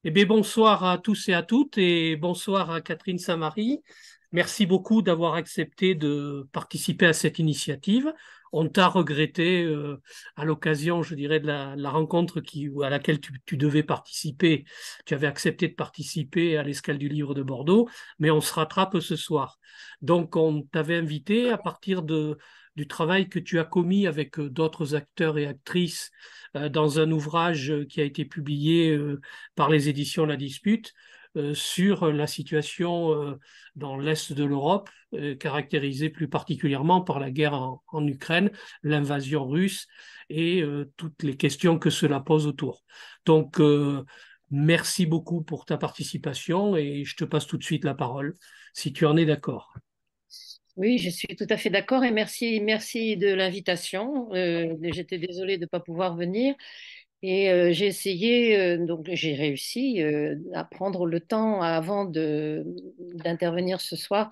Eh bien, bonsoir à tous et à toutes et bonsoir à Catherine Samary. Merci beaucoup d'avoir accepté de participer à cette initiative. On t'a regretté à l'occasion, je dirais, de la rencontre à laquelle tu devais participer. Tu avais accepté de participer à l'Escale du Livre de Bordeaux, mais on se rattrape ce soir. Donc, on t'avait invité à partir du travail que tu as commis avec d'autres acteurs et actrices dans un ouvrage qui a été publié par les éditions La Dispute sur la situation dans l'Est de l'Europe, caractérisée plus particulièrement par la guerre en Ukraine, l'invasion russe et toutes les questions que cela pose autour. Donc, merci beaucoup pour ta participation et je te passe tout de suite la parole, si tu en es d'accord. Oui, je suis tout à fait d'accord et merci de l'invitation. J'étais désolée de ne pas pouvoir venir et j'ai essayé, donc j'ai réussi à prendre le temps avant d'intervenir ce soir,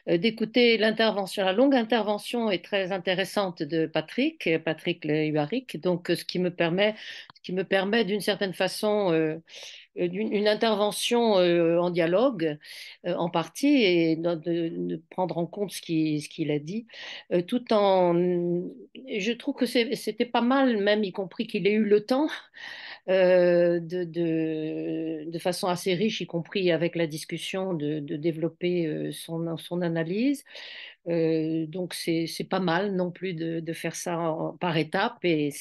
d'écouter l'intervention, la longue intervention et très intéressante de Patrick Lehuaric, donc ce qui me permet d'une certaine façon d'une une intervention en dialogue en partie et de prendre en compte ce qu'il a dit, tout en... Je trouve que c'était pas mal, même y compris qu'il ait eu le temps de façon assez riche, y compris avec la discussion, de développer son analyse. Donc c'est pas mal non plus de faire ça par étapes. Et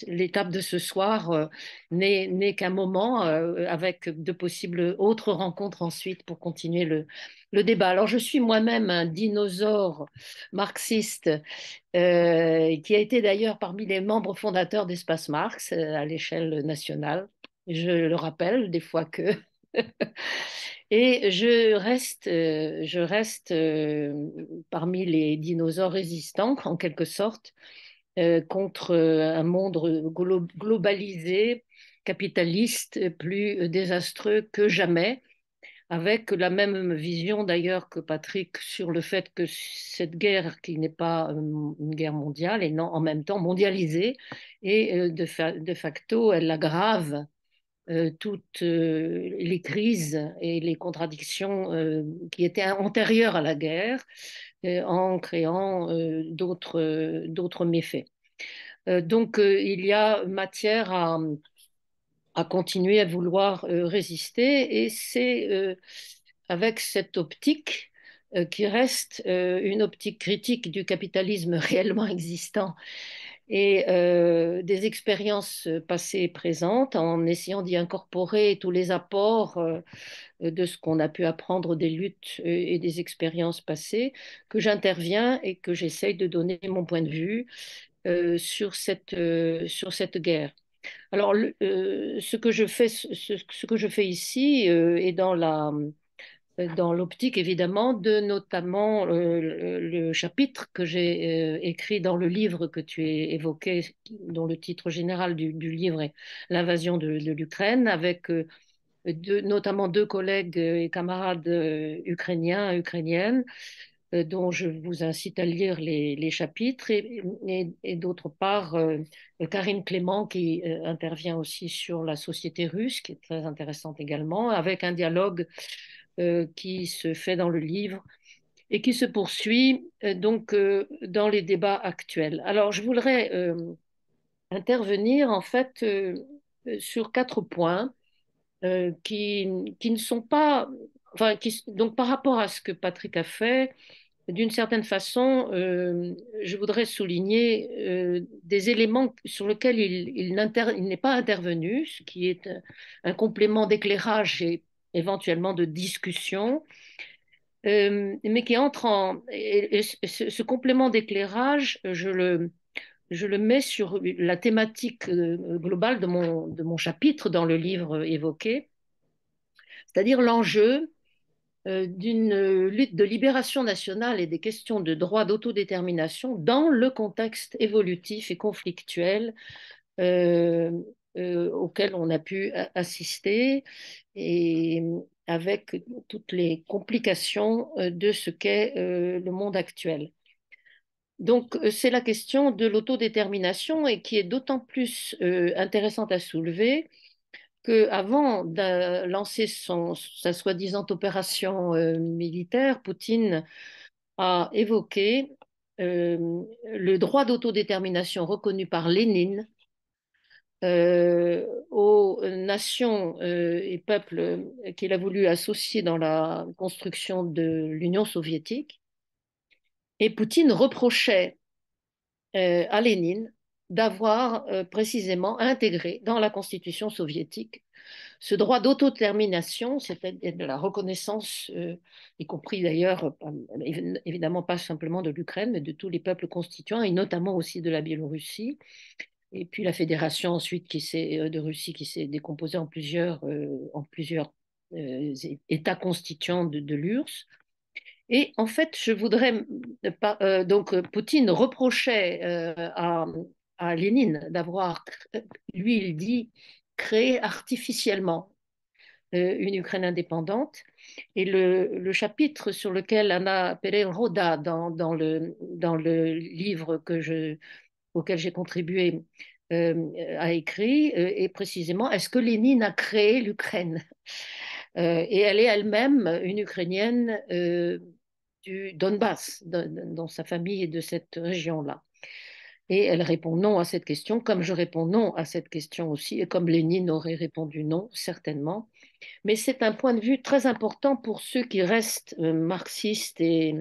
l'étape de ce soir n'est qu'un moment avec de possibles autres rencontres ensuite pour continuer le débat. Alors je suis moi-même un dinosaure marxiste qui a été d'ailleurs parmi les membres fondateurs d'Espace Marx à l'échelle nationale. Je le rappelle des fois que et je reste parmi les dinosaures résistants, en quelque sorte, contre un monde globalisé, capitaliste, plus désastreux que jamais, avec la même vision d'ailleurs que Patrick sur le fait que cette guerre, qui n'est pas une guerre mondiale, et non en même temps mondialisée, et de facto, elle aggrave toutes les crises et les contradictions qui étaient antérieures à la guerre en créant d'autres méfaits. Donc, il y a matière à continuer à vouloir résister et c'est avec cette optique qui reste une optique critique du capitalisme réellement existant et des expériences passées et présentes en essayant d'y incorporer tous les apports de ce qu'on a pu apprendre des luttes et des expériences passées, que j'interviens et que j'essaye de donner mon point de vue sur cette guerre. Alors, ce que je fais ici est dans l'optique évidemment de notamment le chapitre que j'ai écrit dans le livre que tu as évoqué, dont le titre général du livre est L'invasion de l'Ukraine, avec notamment deux collègues et camarades ukrainiennes, dont je vous incite à lire les chapitres, et d'autre part, Karine Clément, qui intervient aussi sur la société russe, qui est très intéressante également, avec un dialogue qui se fait dans le livre et qui se poursuit dans les débats actuels. Alors, je voudrais intervenir en fait sur quatre points qui ne sont pas, enfin, donc par rapport à ce que Patrick a fait, d'une certaine façon, je voudrais souligner des éléments sur lesquels il n'est pas intervenu, ce qui est un complément d'éclairage et éventuellement de discussion, mais qui entre en... Et ce complément d'éclairage, je le mets sur la thématique globale de mon chapitre dans le livre évoqué, c'est-à-dire l'enjeu d'une lutte de libération nationale et des questions de droit d'autodétermination dans le contexte évolutif et conflictuel euh, auquel on a pu assister et avec toutes les complications de ce qu'est le monde actuel. Donc, c'est la question de l'autodétermination et qui est d'autant plus intéressante à soulever qu'avant de lancer sa soi-disant opération militaire, Poutine a évoqué le droit d'autodétermination reconnu par Lénine aux nations et peuples qu'il a voulu associer dans la construction de l'Union soviétique. Et Poutine reprochait à Lénine d'avoir précisément intégré dans la constitution soviétique ce droit d'autodétermination, c'est-à-dire de la reconnaissance, y compris d'ailleurs, évidemment pas simplement de l'Ukraine, mais de tous les peuples constituants, et notamment aussi de la Biélorussie, et puis la fédération ensuite de Russie qui s'est décomposée en plusieurs États constituants de l'URSS. Et en fait, je voudrais pas. Donc, Poutine reprochait à Lénine d'avoir, lui, il dit, créé artificiellement une Ukraine indépendante. Et le chapitre sur lequel Anna Pérez-Roda, dans le livre auquel j'ai contribué, a écrit, est précisément est-ce que Lénine a créé l'Ukraine? Et elle est elle-même une Ukrainienne du Donbass, dans sa famille et de cette région-là. Et elle répond non à cette question, comme je réponds non à cette question aussi, et comme Lénine aurait répondu non, certainement. Mais c'est un point de vue très important pour ceux qui restent marxistes et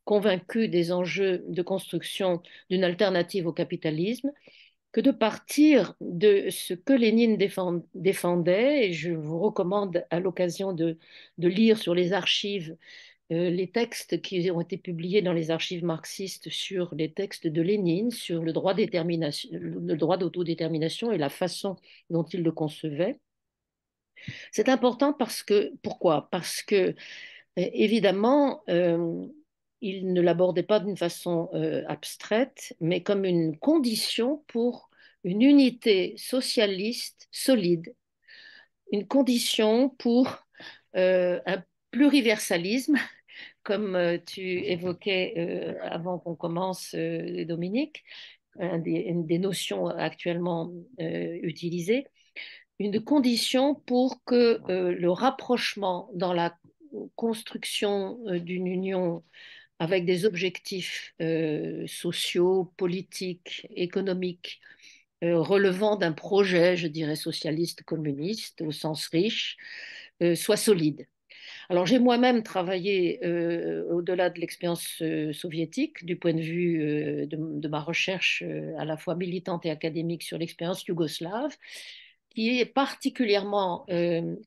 convaincus des enjeux de construction d'une alternative au capitalisme, que de partir de ce que Lénine défendait, et je vous recommande à l'occasion de lire sur les archives les textes qui ont été publiés dans les archives marxistes sur les textes de Lénine, sur le droit d'autodétermination et la façon dont il le concevait. C'est important pourquoi? Parce que, évidemment, il ne l'abordait pas d'une façon abstraite, mais comme une condition pour une unité socialiste solide, une condition pour un pluriversalisme, comme tu évoquais avant qu'on commence, Dominique, une des notions actuellement utilisées, une condition pour que le rapprochement dans la construction d'une union avec des objectifs sociaux, politiques, économiques, relevant d'un projet, je dirais, socialiste communiste au sens riche, soit solide. Alors j'ai moi-même travaillé au-delà de l'expérience soviétique, du point de vue de ma recherche à la fois militante et académique sur l'expérience yougoslave, qui est particulièrement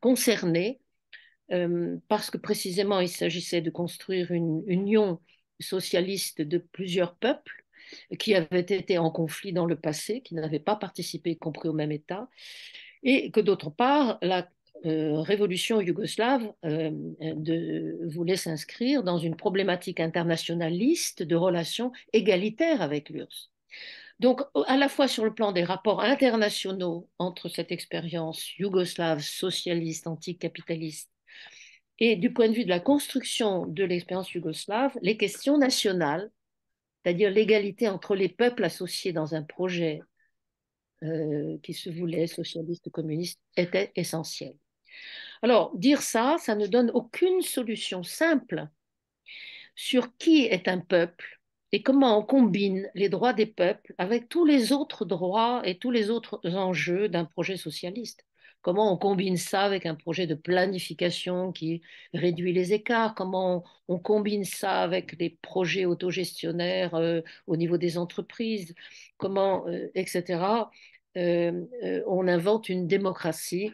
concernée parce que précisément il s'agissait de construire une union socialiste de plusieurs peuples qui avaient été en conflit dans le passé, qui n'avaient pas participé, y compris au même État, et que d'autre part, la révolution yougoslave voulait s'inscrire dans une problématique internationaliste de relations égalitaires avec l'URSS. Donc, à la fois sur le plan des rapports internationaux entre cette expérience yougoslave, socialiste, anticapitaliste, et du point de vue de la construction de l'expérience yougoslave, les questions nationales, c'est-à-dire l'égalité entre les peuples associés dans un projet qui se voulait socialiste communiste, étaient essentielles. Alors, dire ça, ça ne donne aucune solution simple sur qui est un peuple et comment on combine les droits des peuples avec tous les autres droits et tous les autres enjeux d'un projet socialiste. Comment on combine ça avec un projet de planification qui réduit les écarts? Comment on combine ça avec des projets autogestionnaires au niveau des entreprises? Comment, etc. On invente une démocratie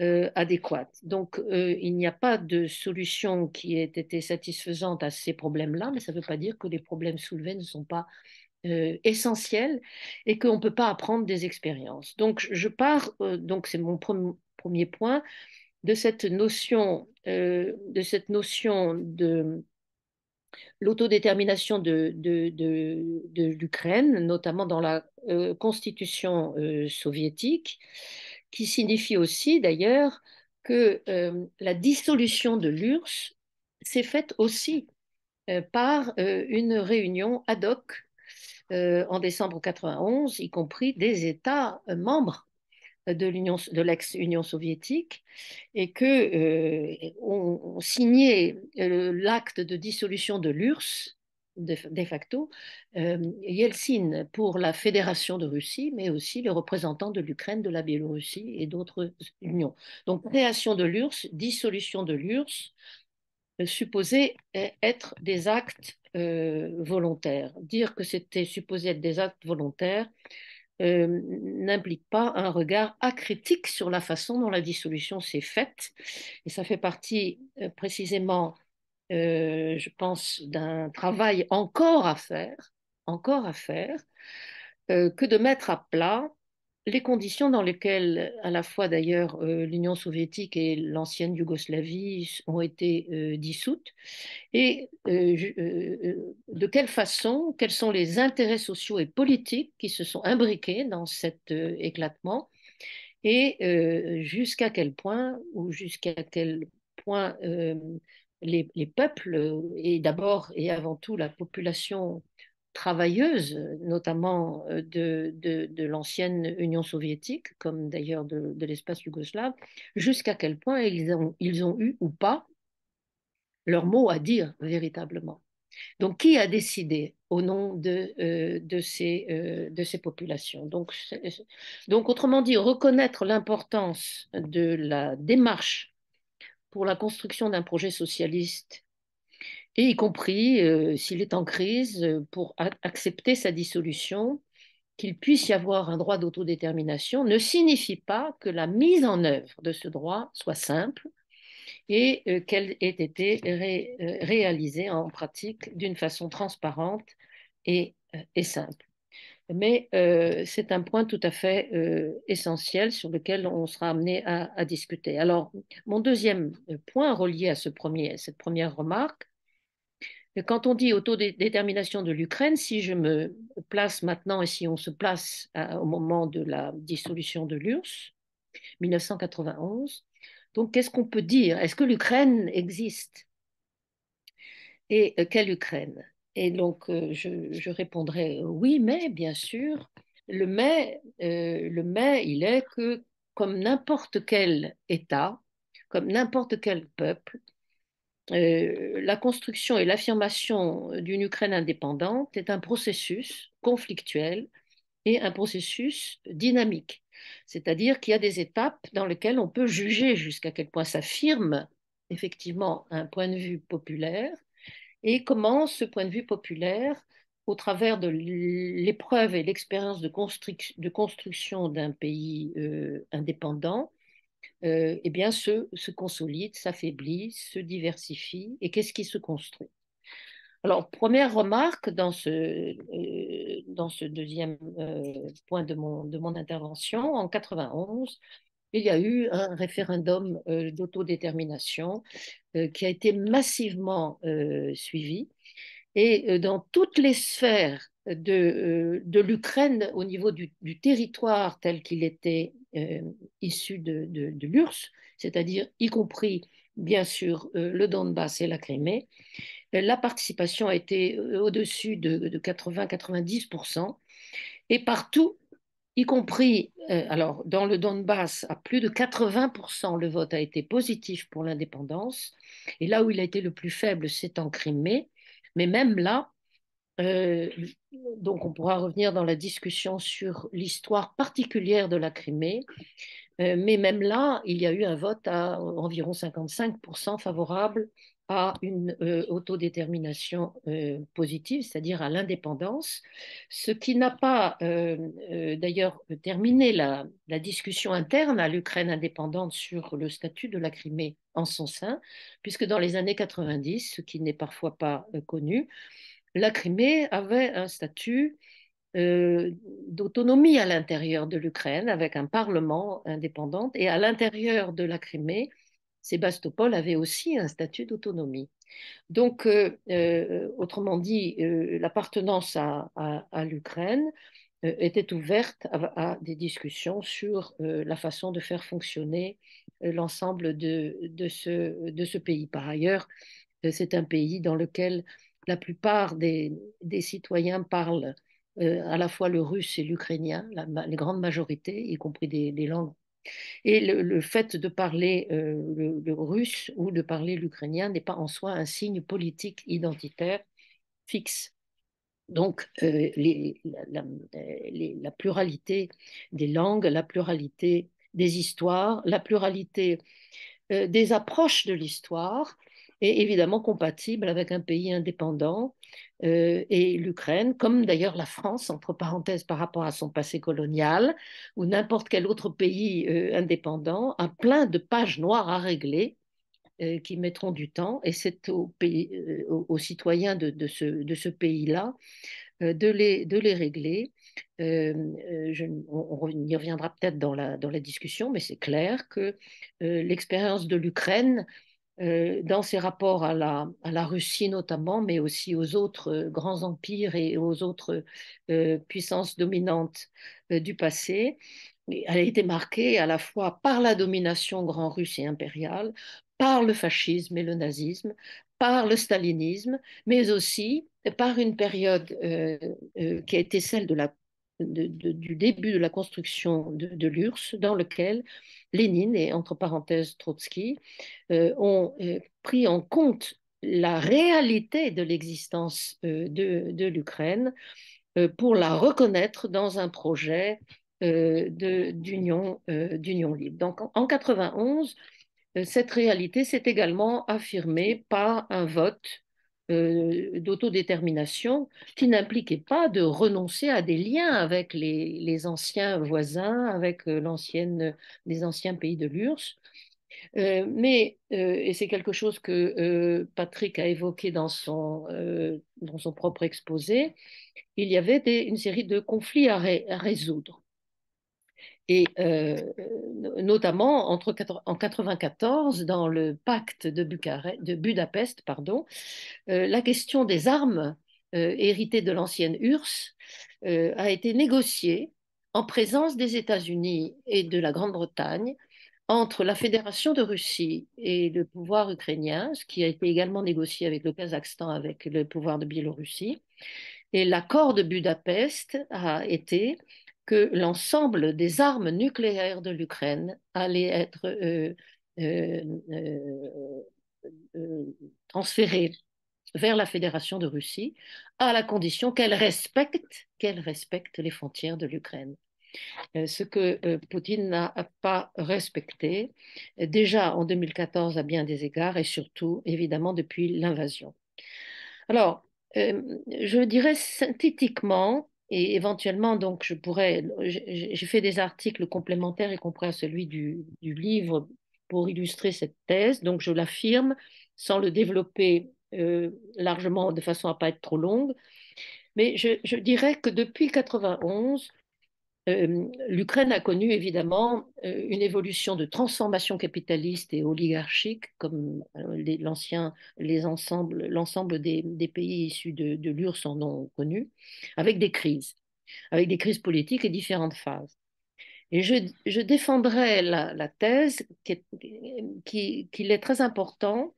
adéquate. Donc, il n'y a pas de solution qui ait été satisfaisante à ces problèmes-là, mais ça ne veut pas dire que les problèmes soulevés ne sont pas essentiels et qu'on ne peut pas apprendre des expériences. Donc, je pars, donc c'est mon premier point, de cette notion de l'autodétermination de l'Ukraine, notamment dans la constitution soviétique, qui signifie aussi d'ailleurs que la dissolution de l'URSS s'est faite aussi par une réunion ad hoc en décembre 91, y compris des États membres de l'ex-Union soviétique et que on signait l'acte de dissolution de l'URSS de facto, Yeltsin pour la Fédération de Russie, mais aussi les représentants de l'Ukraine, de la Biélorussie et d'autres unions. Donc création de l'URSS, dissolution de l'URSS, supposé être des actes volontaires. Dire que c'était supposé être des actes volontaires n'implique pas un regard acritique sur la façon dont la dissolution s'est faite. Et ça fait partie précisément, je pense, d'un travail encore à faire, que de mettre à plat les conditions dans lesquelles, à la fois d'ailleurs, l'Union soviétique et l'ancienne Yougoslavie ont été dissoutes, et de quelle façon, quels sont les intérêts sociaux et politiques qui se sont imbriqués dans cet éclatement, et jusqu'à quel point, ou jusqu'à quel point les peuples, et d'abord et avant tout la population travailleuses, notamment de l'ancienne Union soviétique, comme d'ailleurs de l'espace yougoslave, jusqu'à quel point ils ont eu ou pas leur mot à dire véritablement. Donc, qui a décidé au nom de ces populations? Donc, autrement dit, reconnaître l'importance de la démarche pour la construction d'un projet socialiste et y compris, s'il est en crise, pour accepter sa dissolution, qu'il puisse y avoir un droit d'autodétermination, ne signifie pas que la mise en œuvre de ce droit soit simple et qu'elle ait été réalisée en pratique d'une façon transparente et simple. Mais c'est un point tout à fait essentiel sur lequel on sera amené à discuter. Alors, mon deuxième point relié à cette première remarque, quand on dit autodétermination de l'Ukraine, si je me place maintenant et si on se place au moment de la dissolution de l'URSS, 1991, donc qu'est-ce qu'on peut dire? Est-ce que l'Ukraine existe? Et quelle Ukraine? Et donc je répondrai oui, mais bien sûr, le mais, il est que comme n'importe quel État, comme n'importe quel peuple, la construction et l'affirmation d'une Ukraine indépendante est un processus conflictuel et un processus dynamique. C'est-à-dire qu'il y a des étapes dans lesquelles on peut juger jusqu'à quel point s'affirme effectivement un point de vue populaire et comment ce point de vue populaire, au travers de l'épreuve et l'expérience de construction d'un pays indépendant, eh bien, se consolide, s'affaiblit, se diversifie, et qu'est-ce qui se construit? Alors, première remarque dans ce deuxième point de mon intervention, en 91, il y a eu un référendum d'autodétermination qui a été massivement suivi et dans toutes les sphères de l'Ukraine au niveau du territoire tel qu'il était issu de l'URSS, c'est-à-dire y compris bien sûr le Donbass et la Crimée, la participation a été au-dessus de 80-90%. Et partout, y compris, alors dans le Donbass, à plus de 80%, le vote a été positif pour l'indépendance. Et là où il a été le plus faible, c'est en Crimée. Mais même là, euh, donc on pourra revenir dans la discussion sur l'histoire particulière de la Crimée. Mais même là, il y a eu un vote à environ 55% favorable à une autodétermination positive, c'est-à-dire à l'indépendance, ce qui n'a pas d'ailleurs terminé la discussion interne à l'Ukraine indépendante sur le statut de la Crimée en son sein, puisque dans les années 90, ce qui n'est parfois pas connu, la Crimée avait un statut euh, d'autonomie à l'intérieur de l'Ukraine avec un parlement indépendant et à l'intérieur de la Crimée, Sébastopol avait aussi un statut d'autonomie. Donc, autrement dit, l'appartenance à l'Ukraine était ouverte à des discussions sur la façon de faire fonctionner l'ensemble de ce pays. Par ailleurs, c'est un pays dans lequel la plupart des citoyens parlent à la fois le russe et l'ukrainien, les grandes majorités, y compris des langues. Et le fait de parler le russe ou de parler l'ukrainien n'est pas en soi un signe politique identitaire fixe. Donc, la pluralité des langues, la pluralité des histoires, la pluralité des approches de l'histoire est évidemment compatible avec un pays indépendant et l'Ukraine, comme d'ailleurs la France, entre parenthèses, par rapport à son passé colonial, ou n'importe quel autre pays indépendant, a plein de pages noires à régler qui mettront du temps, et c'est aux citoyens de ce pays-là de les régler. On y reviendra peut-être dans la discussion, mais c'est clair que l'expérience de l'Ukraine dans ses rapports à la Russie notamment, mais aussi aux autres grands empires et aux autres puissances dominantes du passé. Elle a été marquée à la fois par la domination grand russe et impériale, par le fascisme et le nazisme, par le stalinisme, mais aussi par une période qui a été celle du début de la construction de l'URSS, dans lequel Lénine et entre parenthèses Trotsky ont pris en compte la réalité de l'existence de l'Ukraine pour la reconnaître dans un projet d'union libre. Donc en 91, cette réalité s'est également affirmée par un vote d'autodétermination qui n'impliquait pas de renoncer à des liens avec les anciens voisins, avec les anciens pays de l'URSS, et c'est quelque chose que Patrick a évoqué dans son propre exposé, il y avait une série de conflits à résoudre. Et notamment en 94, dans le pacte de Budapest, pardon, la question des armes héritées de l'ancienne URSS a été négociée en présence des États-Unis et de la Grande-Bretagne entre la Fédération de Russie et le pouvoir ukrainien, ce qui a été également négocié avec le Kazakhstan, avec le pouvoir de Biélorussie. Et l'accord de Budapest a été que l'ensemble des armes nucléaires de l'Ukraine allaient être euh, euh, euh, transférées vers la Fédération de Russie, à la condition qu'elle respecte les frontières de l'Ukraine. Ce que Poutine n'a pas respecté, déjà en 2014 à bien des égards, et surtout, évidemment, depuis l'invasion. Alors, je dirais synthétiquement, et éventuellement, donc, j'ai fait des articles complémentaires, y compris à celui du livre, pour illustrer cette thèse, donc je l'affirme sans le développer largement de façon à ne pas être trop longue, mais je dirais que depuis 91, l'Ukraine a connu évidemment une évolution de transformation capitaliste et oligarchique, comme l'ensemble des pays issus de l'URSS en ont connu, avec des crises politiques et différentes phases. Et je défendrai la thèse qu'il est très important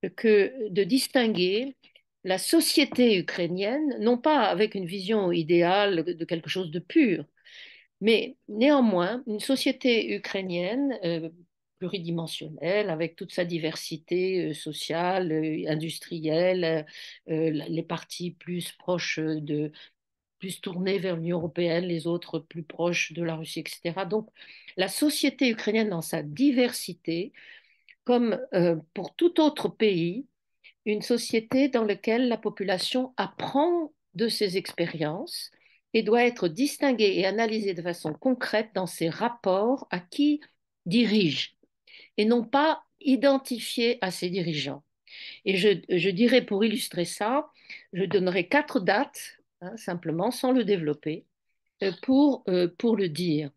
de distinguer la société ukrainienne, non pas avec une vision idéale de quelque chose de pur, mais néanmoins, une société ukrainienne pluridimensionnelle, avec toute sa diversité sociale, industrielle, les partis plus proches plus tournés vers l'Union européenne, les autres plus proches de la Russie, etc. Donc, la société ukrainienne dans sa diversité, comme pour tout autre pays, une société dans laquelle la population apprend de ses expériences et doit être distinguée et analysée de façon concrète dans ses rapports à qui dirige et non pas identifiée à ses dirigeants. Et je dirais pour illustrer ça, je donnerai 4 dates, hein, simplement, sans le développer, pour le dire.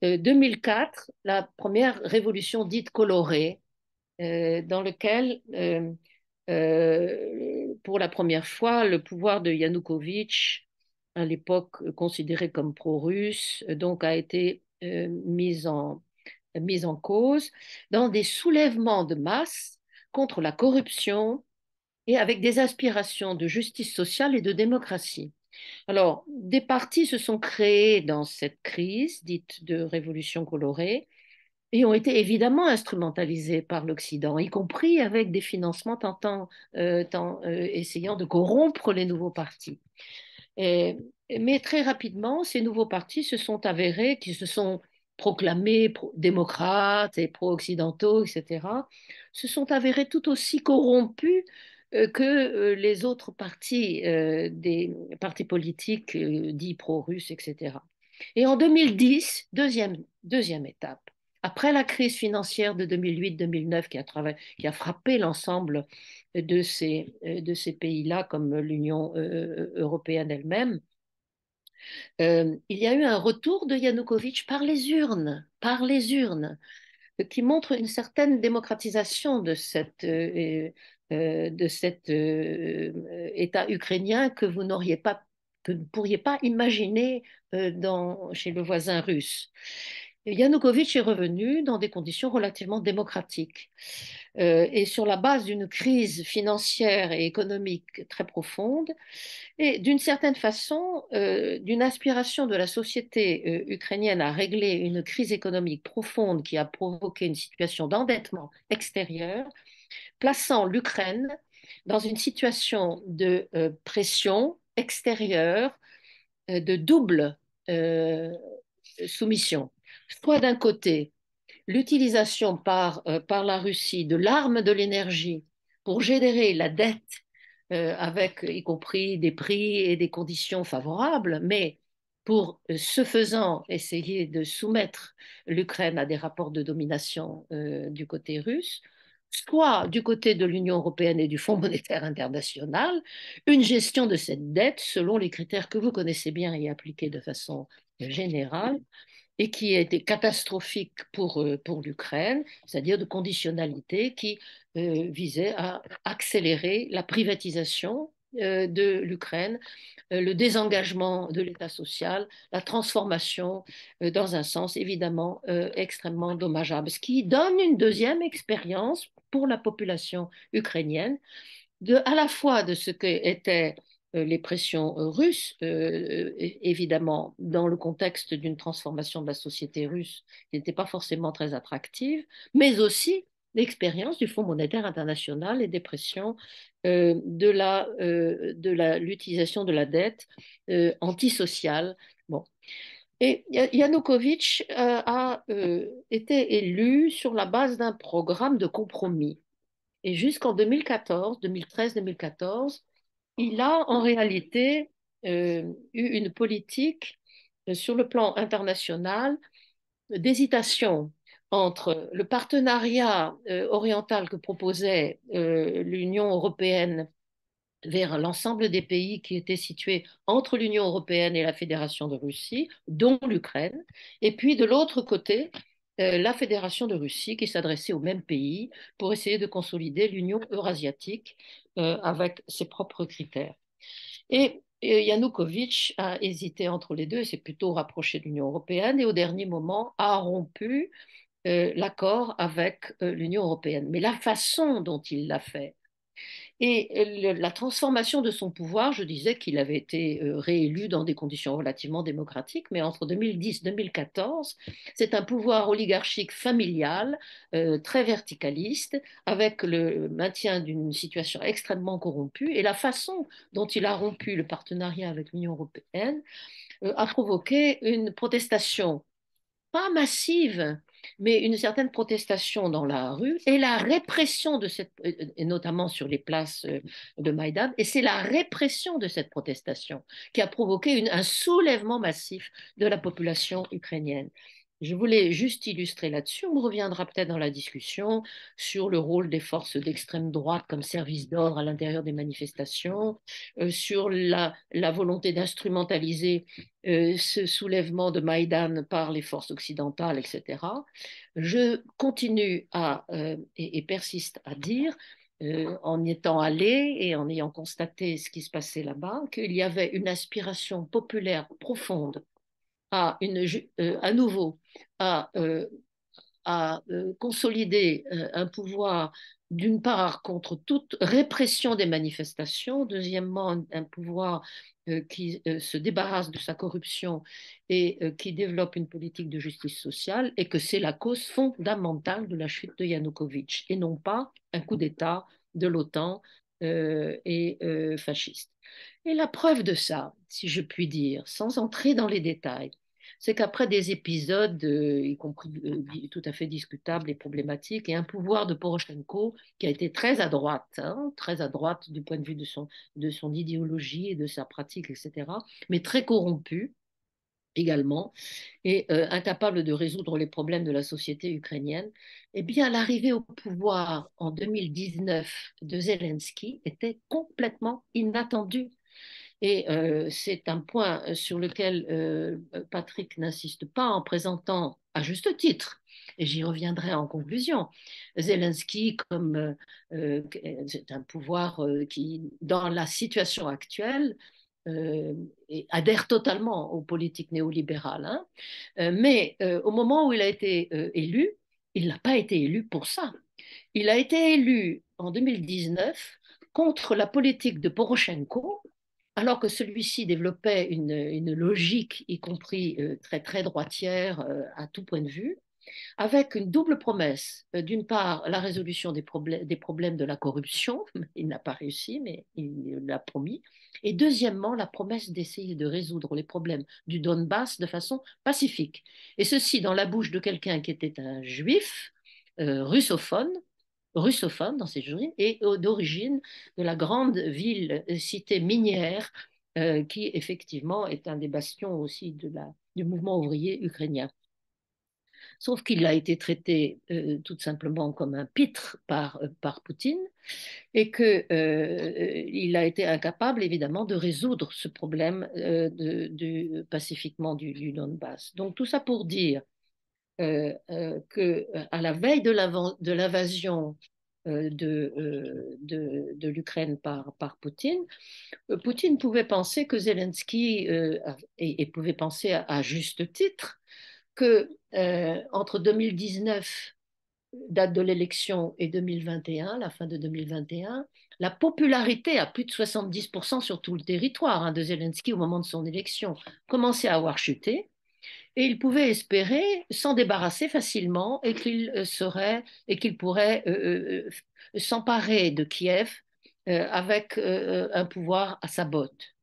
2004, la première révolution dite colorée, dans laquelle pour la première fois, le pouvoir de Yanukovych, à l'époque considéré comme pro-russe, donc a été mis en cause dans des soulèvements de masse contre la corruption et avec des aspirations de justice sociale et de démocratie. Alors, des partis se sont créés dans cette crise dite de révolution colorée et ont été évidemment instrumentalisés par l'Occident, y compris avec des financements essayant de corrompre les nouveaux partis. Et- mais très rapidement, ces nouveaux partis se sont avérés, qui se sont proclamés démocrates et pro-occidentaux, etc., se sont avérés tout aussi corrompus que les autres partis, des partis politiques dits pro-russes, etc. Et en 2010, deuxième étape, après la crise financière de 2008-2009 qui a frappé l'ensemble de ces pays-là, comme l'Union européenne elle-même, il y a eu un retour de Yanukovych par les urnes, qui montre une certaine démocratisation de cet État ukrainien que vous n'auriez pas, que vous ne pourriez pas imaginer chez le voisin russe. Yanukovych est revenu dans des conditions relativement démocratiques et sur la base d'une crise financière et économique très profonde et d'une certaine façon, d'une aspiration de la société ukrainienne à régler une crise économique profonde qui a provoqué une situation d'endettement extérieur, plaçant l'Ukraine dans une situation de pression extérieure de double euh, soumission. Soit d'un côté, l'utilisation par la Russie de l'arme de l'énergie pour générer la dette avec y compris des prix et des conditions favorables, mais pour ce faisant essayer de soumettre l'Ukraine à des rapports de domination du côté russe, soit du côté de l'Union européenne et du Fonds monétaire international, une gestion de cette dette selon les critères que vous connaissez bien et appliqués de façon générale, et qui a été catastrophique pour l'Ukraine, c'est-à-dire de conditionnalité qui visait à accélérer la privatisation de l'Ukraine, le désengagement de l'État social, la transformation dans un sens évidemment extrêmement dommageable, ce qui donne une deuxième expérience pour la population ukrainienne à la fois de ce qu'étaient les pressions russes, évidemment, dans le contexte d'une transformation de la société russe qui n'était pas forcément très attractive, mais aussi l'expérience du Fonds monétaire international et des pressions l'utilisation de la dette antisociale. Bon. Et Yanukovych a été élu sur la base d'un programme de compromis. Et jusqu'en 2014, 2013-2014, il a en réalité eu une politique sur le plan international d'hésitation entre le partenariat oriental que proposait l'Union européenne vers l'ensemble des pays qui étaient situés entre l'Union européenne et la Fédération de Russie, dont l'Ukraine, et puis de l'autre côté, la Fédération de Russie qui s'adressait au même pays pour essayer de consolider l'Union eurasiatique avec ses propres critères. Et Yanukovych a hésité entre les deux et s'est plutôt rapproché de l'Union européenne et au dernier moment a rompu l'accord avec l'Union européenne. Mais la façon dont il l'a fait, et la transformation de son pouvoir, je disais qu'il avait été réélu dans des conditions relativement démocratiques, mais entre 2010 et 2014, c'est un pouvoir oligarchique familial, très verticaliste, avec le maintien d'une situation extrêmement corrompue. Et la façon dont il a rompu le partenariat avec l'Union européenne a provoqué une protestation pas massive, mais une certaine protestation dans la rue et la répression de cette, et notamment sur les places de Maïdan, et c'est la répression de cette protestation qui a provoqué un soulèvement massif de la population ukrainienne. Je voulais juste illustrer là-dessus. On reviendra peut-être dans la discussion sur le rôle des forces d'extrême droite comme service d'ordre à l'intérieur des manifestations, sur la volonté d'instrumentaliser ce soulèvement de Maïdan par les forces occidentales, etc. Je continue et persiste à dire, en y étant allé et en ayant constaté ce qui se passait là-bas, qu'il y avait une aspiration populaire profonde à nouveau à à consolider un pouvoir, d'une part, contre toute répression des manifestations, deuxièmement, un pouvoir qui se débarrasse de sa corruption et qui développe une politique de justice sociale, et que c'est la cause fondamentale de la chute de Yanukovych, et non pas un coup d'État de l'OTAN et fasciste. Et la preuve de ça, si je puis dire, sans entrer dans les détails, c'est qu'après des épisodes, y compris tout à fait discutables et problématiques, et un pouvoir de Poroshenko qui a été très à droite, hein, très à droite du point de vue de son idéologie et de sa pratique, etc., mais très corrompu également, et incapable de résoudre les problèmes de la société ukrainienne, eh bien, l'arrivée au pouvoir en 2019 de Zelensky était complètement inattendue. Et c'est un point sur lequel Patrick n'insiste pas en présentant à juste titre, et j'y reviendrai en conclusion, Zelensky comme c'est un pouvoir qui, dans la situation actuelle, euh, adhère totalement aux politiques néolibérales. Hein. Mais au moment où il a été élu, il n'a pas été élu pour ça. Il a été élu en 2019 contre la politique de Poroshenko, alors que celui-ci développait une logique, y compris très, très droitière à tout point de vue, avec une double promesse. D'une part, la résolution des problèmes de la corruption, il n'a pas réussi, mais il l'a promis. Et deuxièmement, la promesse d'essayer de résoudre les problèmes du Donbass de façon pacifique. Et ceci dans la bouche de quelqu'un qui était un juif russophone dans ses journées, et d'origine de la grande ville, cité minière, qui effectivement est un des bastions aussi du mouvement ouvrier ukrainien. Sauf qu'il a été traité tout simplement comme un pitre par Poutine, et qu'il a été incapable évidemment de résoudre ce problème pacifiquement du Donbass. Donc tout ça pour dire qu'à la veille de l'invasion de l'Ukraine par Poutine, Poutine pouvait penser que Zelensky, et pouvait penser à juste titre, que entre 2019, date de l'élection, et 2021, la fin de 2021, la popularité à plus de 70% sur tout le territoire hein, de Zelensky au moment de son élection commençait à avoir chuté, et il pouvait espérer s'en débarrasser facilement, et qu'il pourrait s'emparer de Kiev avec un pouvoir à sa botte.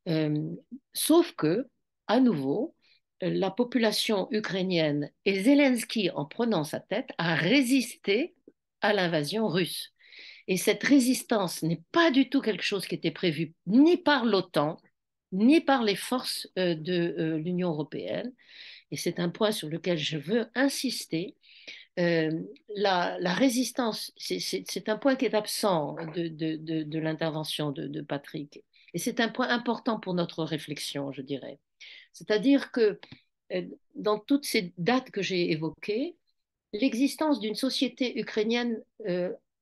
Euh, Sauf que, à nouveau, la population ukrainienne et Zelensky, en prenant sa tête, a résisté à l'invasion russe. Et cette résistance n'est pas du tout quelque chose qui était prévu ni par l'OTAN, ni par les forces de l'Union européenne. Et c'est un point sur lequel je veux insister. Euh, la résistance, c'est un point qui est absent de l'intervention de Patrick. Et c'est un point important pour notre réflexion, je dirais. C'est-à-dire que dans toutes ces dates que j'ai évoquées, l'existence d'une société ukrainienne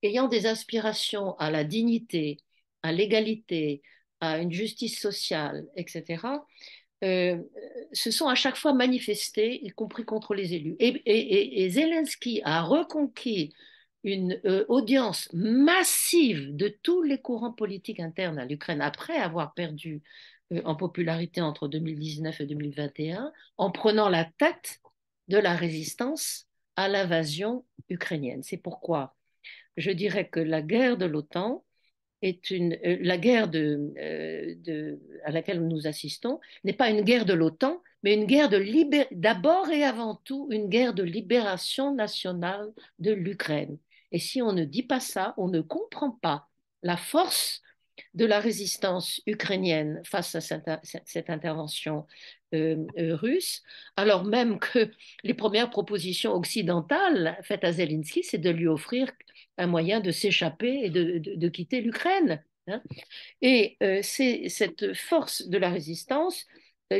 ayant des aspirations à la dignité, à l'égalité, à une justice sociale, etc., euh, se sont à chaque fois manifestés, y compris contre les élus. Et Zelensky a reconquis une audience massive de tous les courants politiques internes à l'Ukraine après avoir perdu en popularité entre 2019 et 2021, en prenant la tête de la résistance à l'invasion ukrainienne. C'est pourquoi je dirais que la guerre de l'OTAN la guerre à laquelle nous assistons n'est pas une guerre de l'OTAN, mais une guerre d'abord et avant tout une guerre de libération nationale de l'Ukraine. Et si on ne dit pas ça, on ne comprend pas la force de la résistance ukrainienne face à cette intervention russe, alors même que les premières propositions occidentales faites à Zelensky, c'est de lui offrir un moyen de s'échapper et de quitter l'Ukraine. Hein. Et c'est cette force de la résistance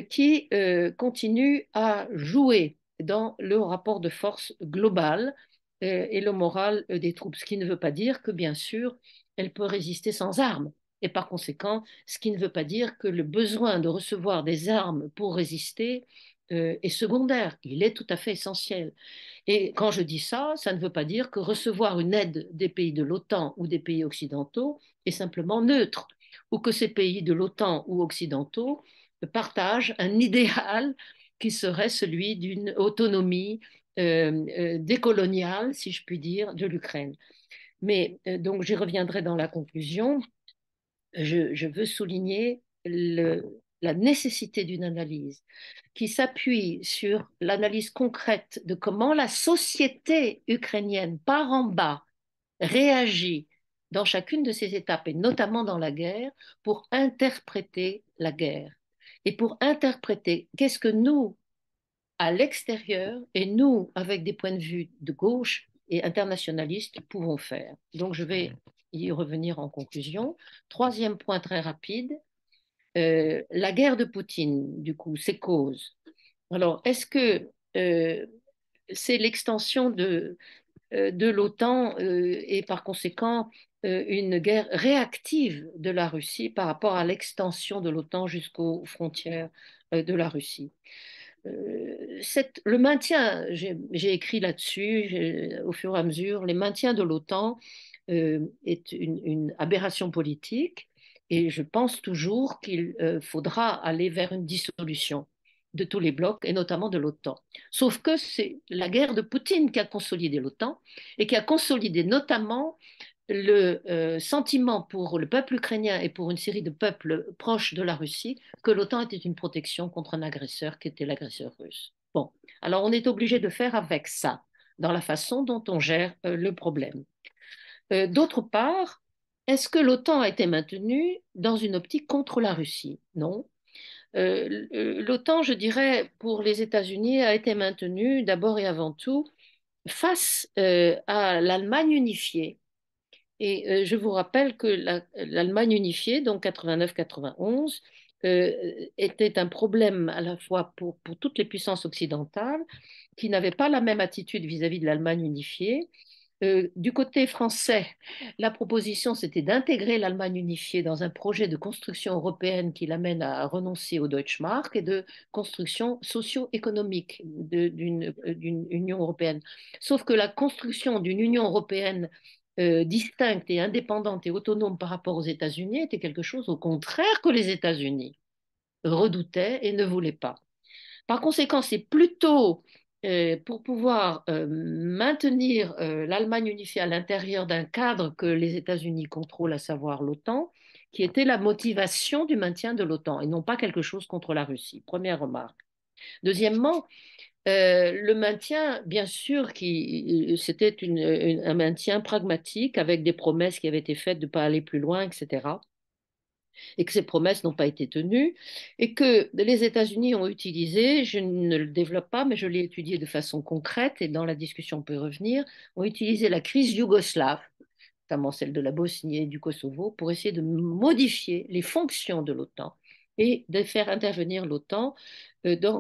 qui continue à jouer dans le rapport de force global et le moral des troupes, ce qui ne veut pas dire que, bien sûr, elle peut résister sans armes. Et par conséquent, ce qui ne veut pas dire que le besoin de recevoir des armes pour résister est secondaire, il est tout à fait essentiel. Et quand je dis ça, ça ne veut pas dire que recevoir une aide des pays de l'OTAN ou des pays occidentaux est simplement neutre, ou que ces pays de l'OTAN ou occidentaux partagent un idéal qui serait celui d'une autonomie décoloniale, si je puis dire, de l'Ukraine. Mais donc j'y reviendrai dans la conclusion. Je veux souligner la nécessité d'une analyse qui s'appuie sur l'analyse concrète de comment la société ukrainienne, par en bas, réagit dans chacune de ces étapes, et notamment dans la guerre, pour interpréter la guerre. Et pour interpréter qu'est-ce que nous, à l'extérieur, et nous, avec des points de vue de gauche et internationalistes, pouvons faire. Donc je vais y revenir en conclusion. Troisième point très rapide, la guerre de Poutine, du coup, ses causes. Alors, est-ce que c'est l'extension de l'OTAN et par conséquent une guerre réactive de la Russie par rapport à l'extension de l'OTAN jusqu'aux frontières de la Russie? Le maintien, j'ai écrit là-dessus au fur et à mesure, le maintien de l'OTAN est une aberration politique et je pense toujours qu'il faudra aller vers une dissolution de tous les blocs et notamment de l'OTAN. Sauf que c'est la guerre de Poutine qui a consolidé l'OTAN et qui a consolidé notamment le sentiment pour le peuple ukrainien et pour une série de peuples proches de la Russie que l'OTAN était une protection contre un agresseur qui était l'agresseur russe. Bon, alors on est obligé de faire avec ça dans la façon dont on gère le problème. D'autre part, est-ce que l'OTAN a été maintenue dans une optique contre la Russie? Non. L'OTAN, je dirais, pour les États-Unis, a été maintenue d'abord et avant tout face à l'Allemagne unifiée. Et je vous rappelle que l'Allemagne unifiée, donc 89-91, était un problème à la fois pour toutes les puissances occidentales qui n'avaient pas la même attitude vis-à-vis de l'Allemagne unifiée. Du côté français, la proposition, c'était d'intégrer l'Allemagne unifiée dans un projet de construction européenne qui l'amène à renoncer au Deutschmark et de construction socio-économique d'une Union européenne. Sauf que la construction d'une Union européenne distincte et indépendante et autonome par rapport aux États-Unis était quelque chose au contraire que les États-Unis redoutaient et ne voulaient pas. Par conséquent, c'est plutôt pour pouvoir maintenir l'Allemagne unifiée à l'intérieur d'un cadre que les États-Unis contrôlent, à savoir l'OTAN, qui était la motivation du maintien de l'OTAN et non pas quelque chose contre la Russie. Première remarque. Deuxièmement, le maintien, bien sûr, c'était un maintien pragmatique avec des promesses qui avaient été faites de ne pas aller plus loin, etc. Et que ces promesses n'ont pas été tenues et que les États-Unis ont utilisé, je ne le développe pas, mais je l'ai étudié de façon concrète et dans la discussion on peut y revenir, ont utilisé la crise yougoslave, notamment celle de la Bosnie et du Kosovo, pour essayer de modifier les fonctions de l'OTAN et de faire intervenir l'OTAN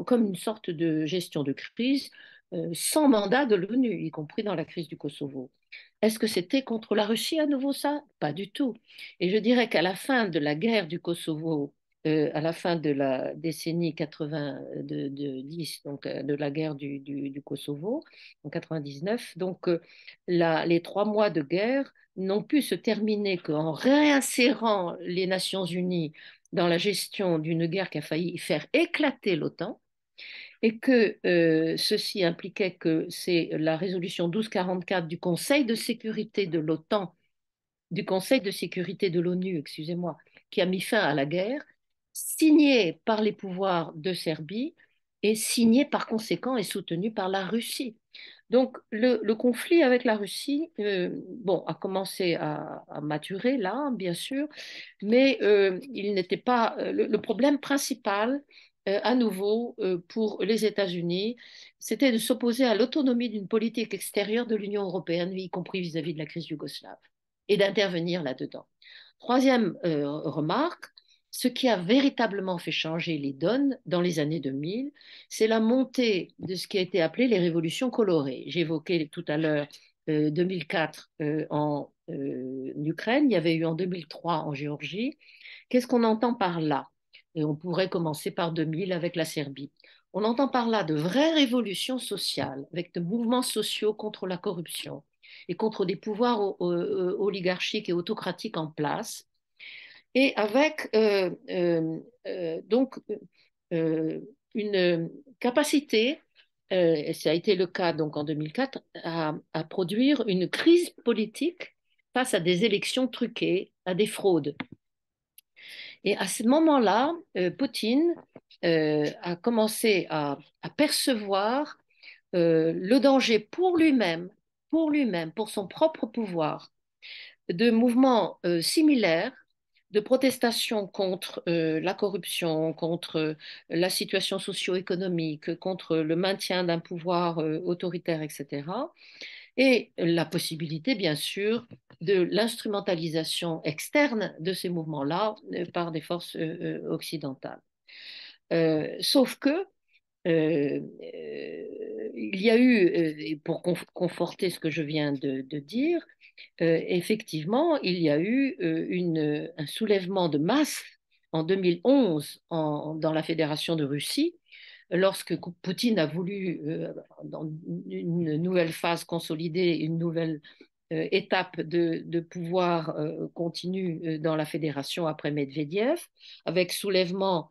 comme une sorte de gestion de crise sans mandat de l'ONU, y compris dans la crise du Kosovo. Est-ce que c'était contre la Russie à nouveau ça? Pas du tout. Et je dirais qu'à la fin de la guerre du Kosovo, à la fin de la décennie 90, donc de la guerre du Kosovo, en 99, donc les 3 mois de guerre n'ont pu se terminer qu'en réinsérant les Nations Unies dans la gestion d'une guerre qui a failli faire éclater l'OTAN et que ceci impliquait que c'est la résolution 1244 du Conseil de sécurité de l'OTAN, du Conseil de sécurité de l'ONU, excusez-moi, qui a mis fin à la guerre, signée par les pouvoirs de Serbie et signée par conséquent et soutenue par la Russie. Donc le conflit avec la Russie, bon, a commencé à maturer là, bien sûr, mais il n'était pas le problème principal. À nouveau, pour les États-Unis, c'était de s'opposer à l'autonomie d'une politique extérieure de l'Union européenne, y compris vis-à-vis de la crise yougoslave, et d'intervenir là-dedans. Troisième remarque, ce qui a véritablement fait changer les donnes dans les années 2000, c'est la montée de ce qui a été appelé les révolutions colorées. J'évoquais tout à l'heure 2004 en Ukraine, il y avait eu en 2003 en Géorgie. Qu'est-ce qu'on entend par là? Et on pourrait commencer par 2000 avec la Serbie. on entend par là de vraies révolutions sociales, avec de mouvements sociaux contre la corruption et contre des pouvoirs oligarchiques et autocratiques en place, et avec donc une capacité, et ça a été le cas donc en 2004, à produire une crise politique face à des élections truquées, à des fraudes. Et à ce moment-là, Poutine a commencé à percevoir le danger pour lui-même, pour son propre pouvoir, de mouvements similaires de protestation contre la corruption, contre la situation socio-économique, contre le maintien d'un pouvoir autoritaire, etc. Et la possibilité, bien sûr, de l'instrumentalisation externe de ces mouvements-là par des forces occidentales. Sauf que il y a eu, et pour conforter ce que je viens de dire, effectivement, il y a eu un soulèvement de masse en 2011 dans la Fédération de Russie, lorsque Poutine a voulu, dans une nouvelle phase consolidée, une nouvelle étape de pouvoir continu dans la fédération après Medvedev, avec soulèvement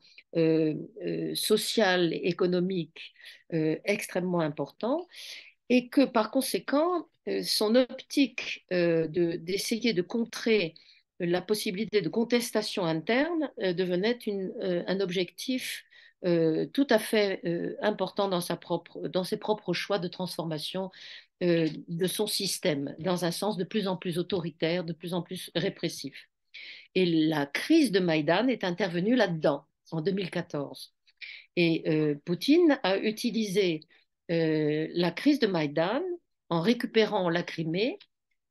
social, économique extrêmement important, et que par conséquent, son optique d'essayer de contrer la possibilité de contestation interne devenait un objectif tout à fait important dans ses propres choix de transformation de son système, dans un sens de plus en plus autoritaire, de plus en plus répressif. Et la crise de Maïdan est intervenue là-dedans, en 2014. Et Poutine a utilisé la crise de Maïdan en récupérant la Crimée,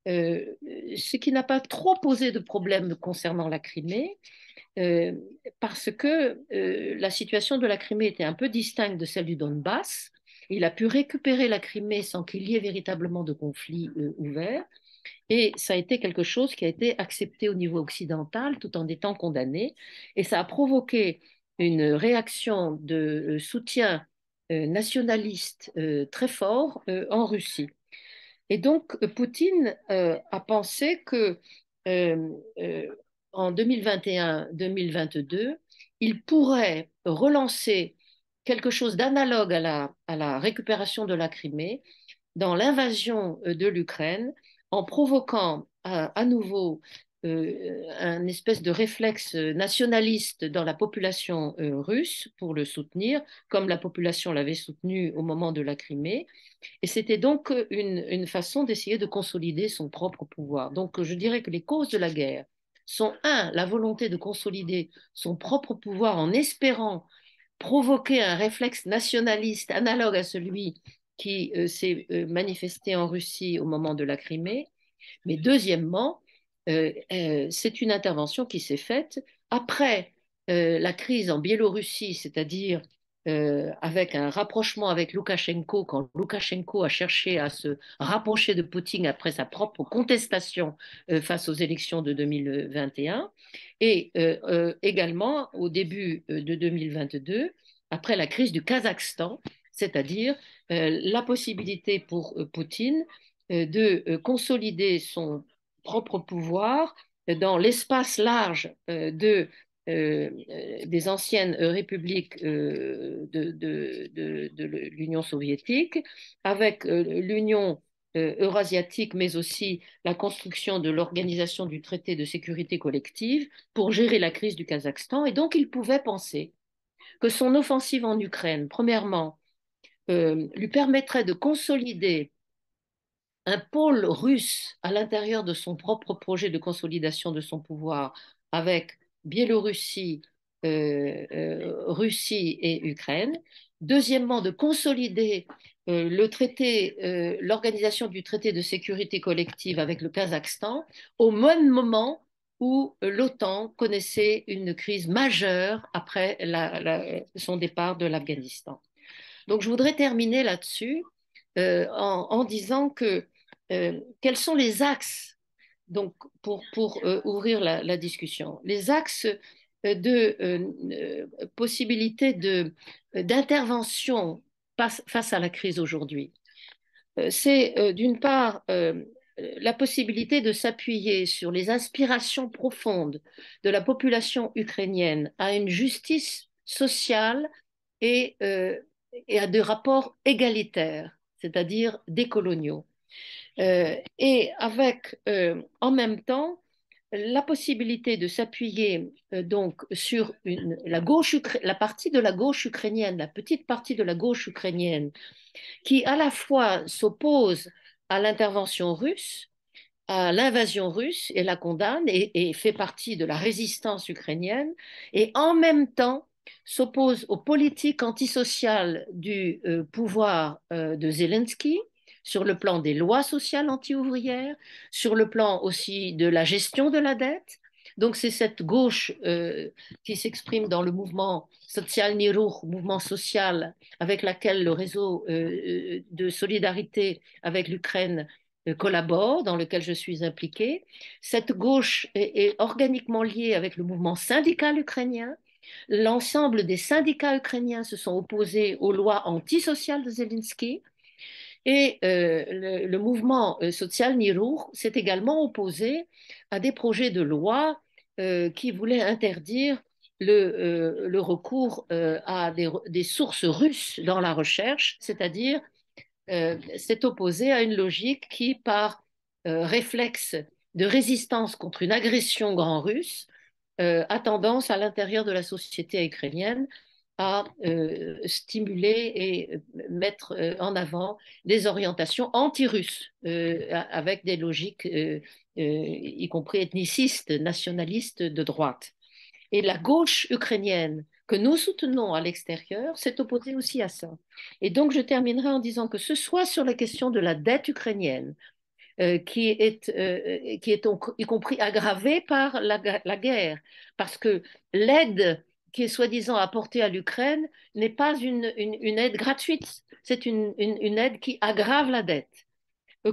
ce qui n'a pas trop posé de problème concernant la Crimée, parce que la situation de la Crimée était un peu distincte de celle du Donbass. Il a pu récupérer la Crimée sans qu'il y ait véritablement de conflit ouvert. Et ça a été quelque chose qui a été accepté au niveau occidental tout en étant condamné. Et ça a provoqué une réaction de soutien nationaliste très fort en Russie. Et donc, Poutine a pensé que euh, euh, en 2021-2022, il pourrait relancer quelque chose d'analogue à la récupération de la Crimée dans l'invasion de l'Ukraine en provoquant à nouveau un espèce de réflexe nationaliste dans la population russe pour le soutenir, comme la population l'avait soutenu au moment de la Crimée. Et c'était donc une façon d'essayer de consolider son propre pouvoir. Donc je dirais que les causes de la guerre sont, un, la volonté de consolider son propre pouvoir en espérant provoquer un réflexe nationaliste analogue à celui qui s'est manifesté en Russie au moment de la Crimée. Mais deuxièmement, c'est une intervention qui s'est faite après la crise en Biélorussie, c'est-à-dire avec un rapprochement avec Loukachenko, quand Loukachenko a cherché à se rapprocher de Poutine après sa propre contestation face aux élections de 2021, et également au début de 2022, après la crise du Kazakhstan, c'est-à-dire la possibilité pour Poutine de consolider son propre pouvoir dans l'espace large des anciennes républiques de l'Union soviétique, avec l'Union eurasiatique, mais aussi la construction de l'organisation du traité de sécurité collective pour gérer la crise du Kazakhstan. Et donc, il pouvait penser que son offensive en Ukraine, premièrement, lui permettrait de consolider un pôle russe à l'intérieur de son propre projet de consolidation de son pouvoir avec Biélorussie, Russie et Ukraine. Deuxièmement, de consolider l'organisation du traité de sécurité collective avec le Kazakhstan au même moment où l'OTAN connaissait une crise majeure après son départ de l'Afghanistan. Donc je voudrais terminer là-dessus en disant que quels sont les axes donc, pour ouvrir la discussion. Les axes possibilité d'intervention face à la crise aujourd'hui. C'est d'une part la possibilité de s'appuyer sur les aspirations profondes de la population ukrainienne à une justice sociale et et à des rapports égalitaires, c'est-à-dire décoloniaux. Et avec en même temps la possibilité de s'appuyer donc sur la partie de la gauche ukrainienne, la petite partie de la gauche ukrainienne, qui à la fois s'oppose à l'intervention russe, à l'invasion russe et la condamne et fait partie de la résistance ukrainienne, et en même temps s'oppose aux politiques antisociales du pouvoir de Zelensky sur le plan des lois sociales anti-ouvrières, sur le plan aussi de la gestion de la dette. Donc c'est cette gauche qui s'exprime dans le mouvement social Niruch, mouvement social avec laquelle le réseau de solidarité avec l'Ukraine collabore, dans lequel je suis impliquée. Cette gauche est organiquement liée avec le mouvement syndical ukrainien. L'ensemble des syndicats ukrainiens se sont opposés aux lois antisociales de Zelensky. Et le mouvement social Nirour s'est également opposé à des projets de loi qui voulaient interdire le recours à des sources russes dans la recherche, c'est-à-dire s'est opposé à une logique qui, par réflexe de résistance contre une agression grand russe, a tendance à l'intérieur de la société ukrainienne à stimuler et mettre en avant des orientations anti-russes avec des logiques, y compris ethnicistes, nationalistes de droite. Et la gauche ukrainienne que nous soutenons à l'extérieur s'est opposée aussi à ça. Et donc, je terminerai en disant que ce soit sur la question de la dette ukrainienne, qui est y compris aggravée par la guerre, parce que l'aide qui est soi-disant apportée à l'Ukraine n'est pas une aide gratuite, c'est une aide qui aggrave la dette.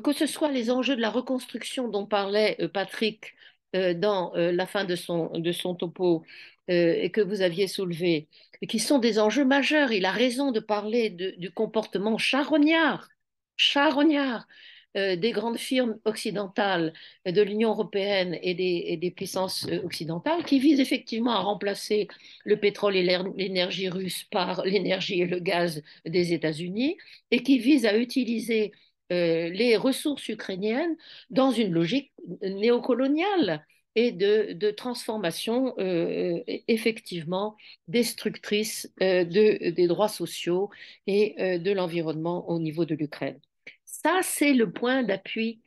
Que ce soit les enjeux de la reconstruction dont parlait Patrick dans la fin de son topo et que vous aviez soulevé, et qui sont des enjeux majeurs. Il a raison de parler du comportement charognard des grandes firmes occidentales, de l'Union européenne et des puissances occidentales, qui visent effectivement à remplacer le pétrole et l'énergie russe par l'énergie et le gaz des États-Unis, et qui visent à utiliser les ressources ukrainiennes dans une logique néocoloniale et de transformation effectivement destructrice des droits sociaux et de l'environnement au niveau de l'Ukraine. Ça, c'est le point d'appui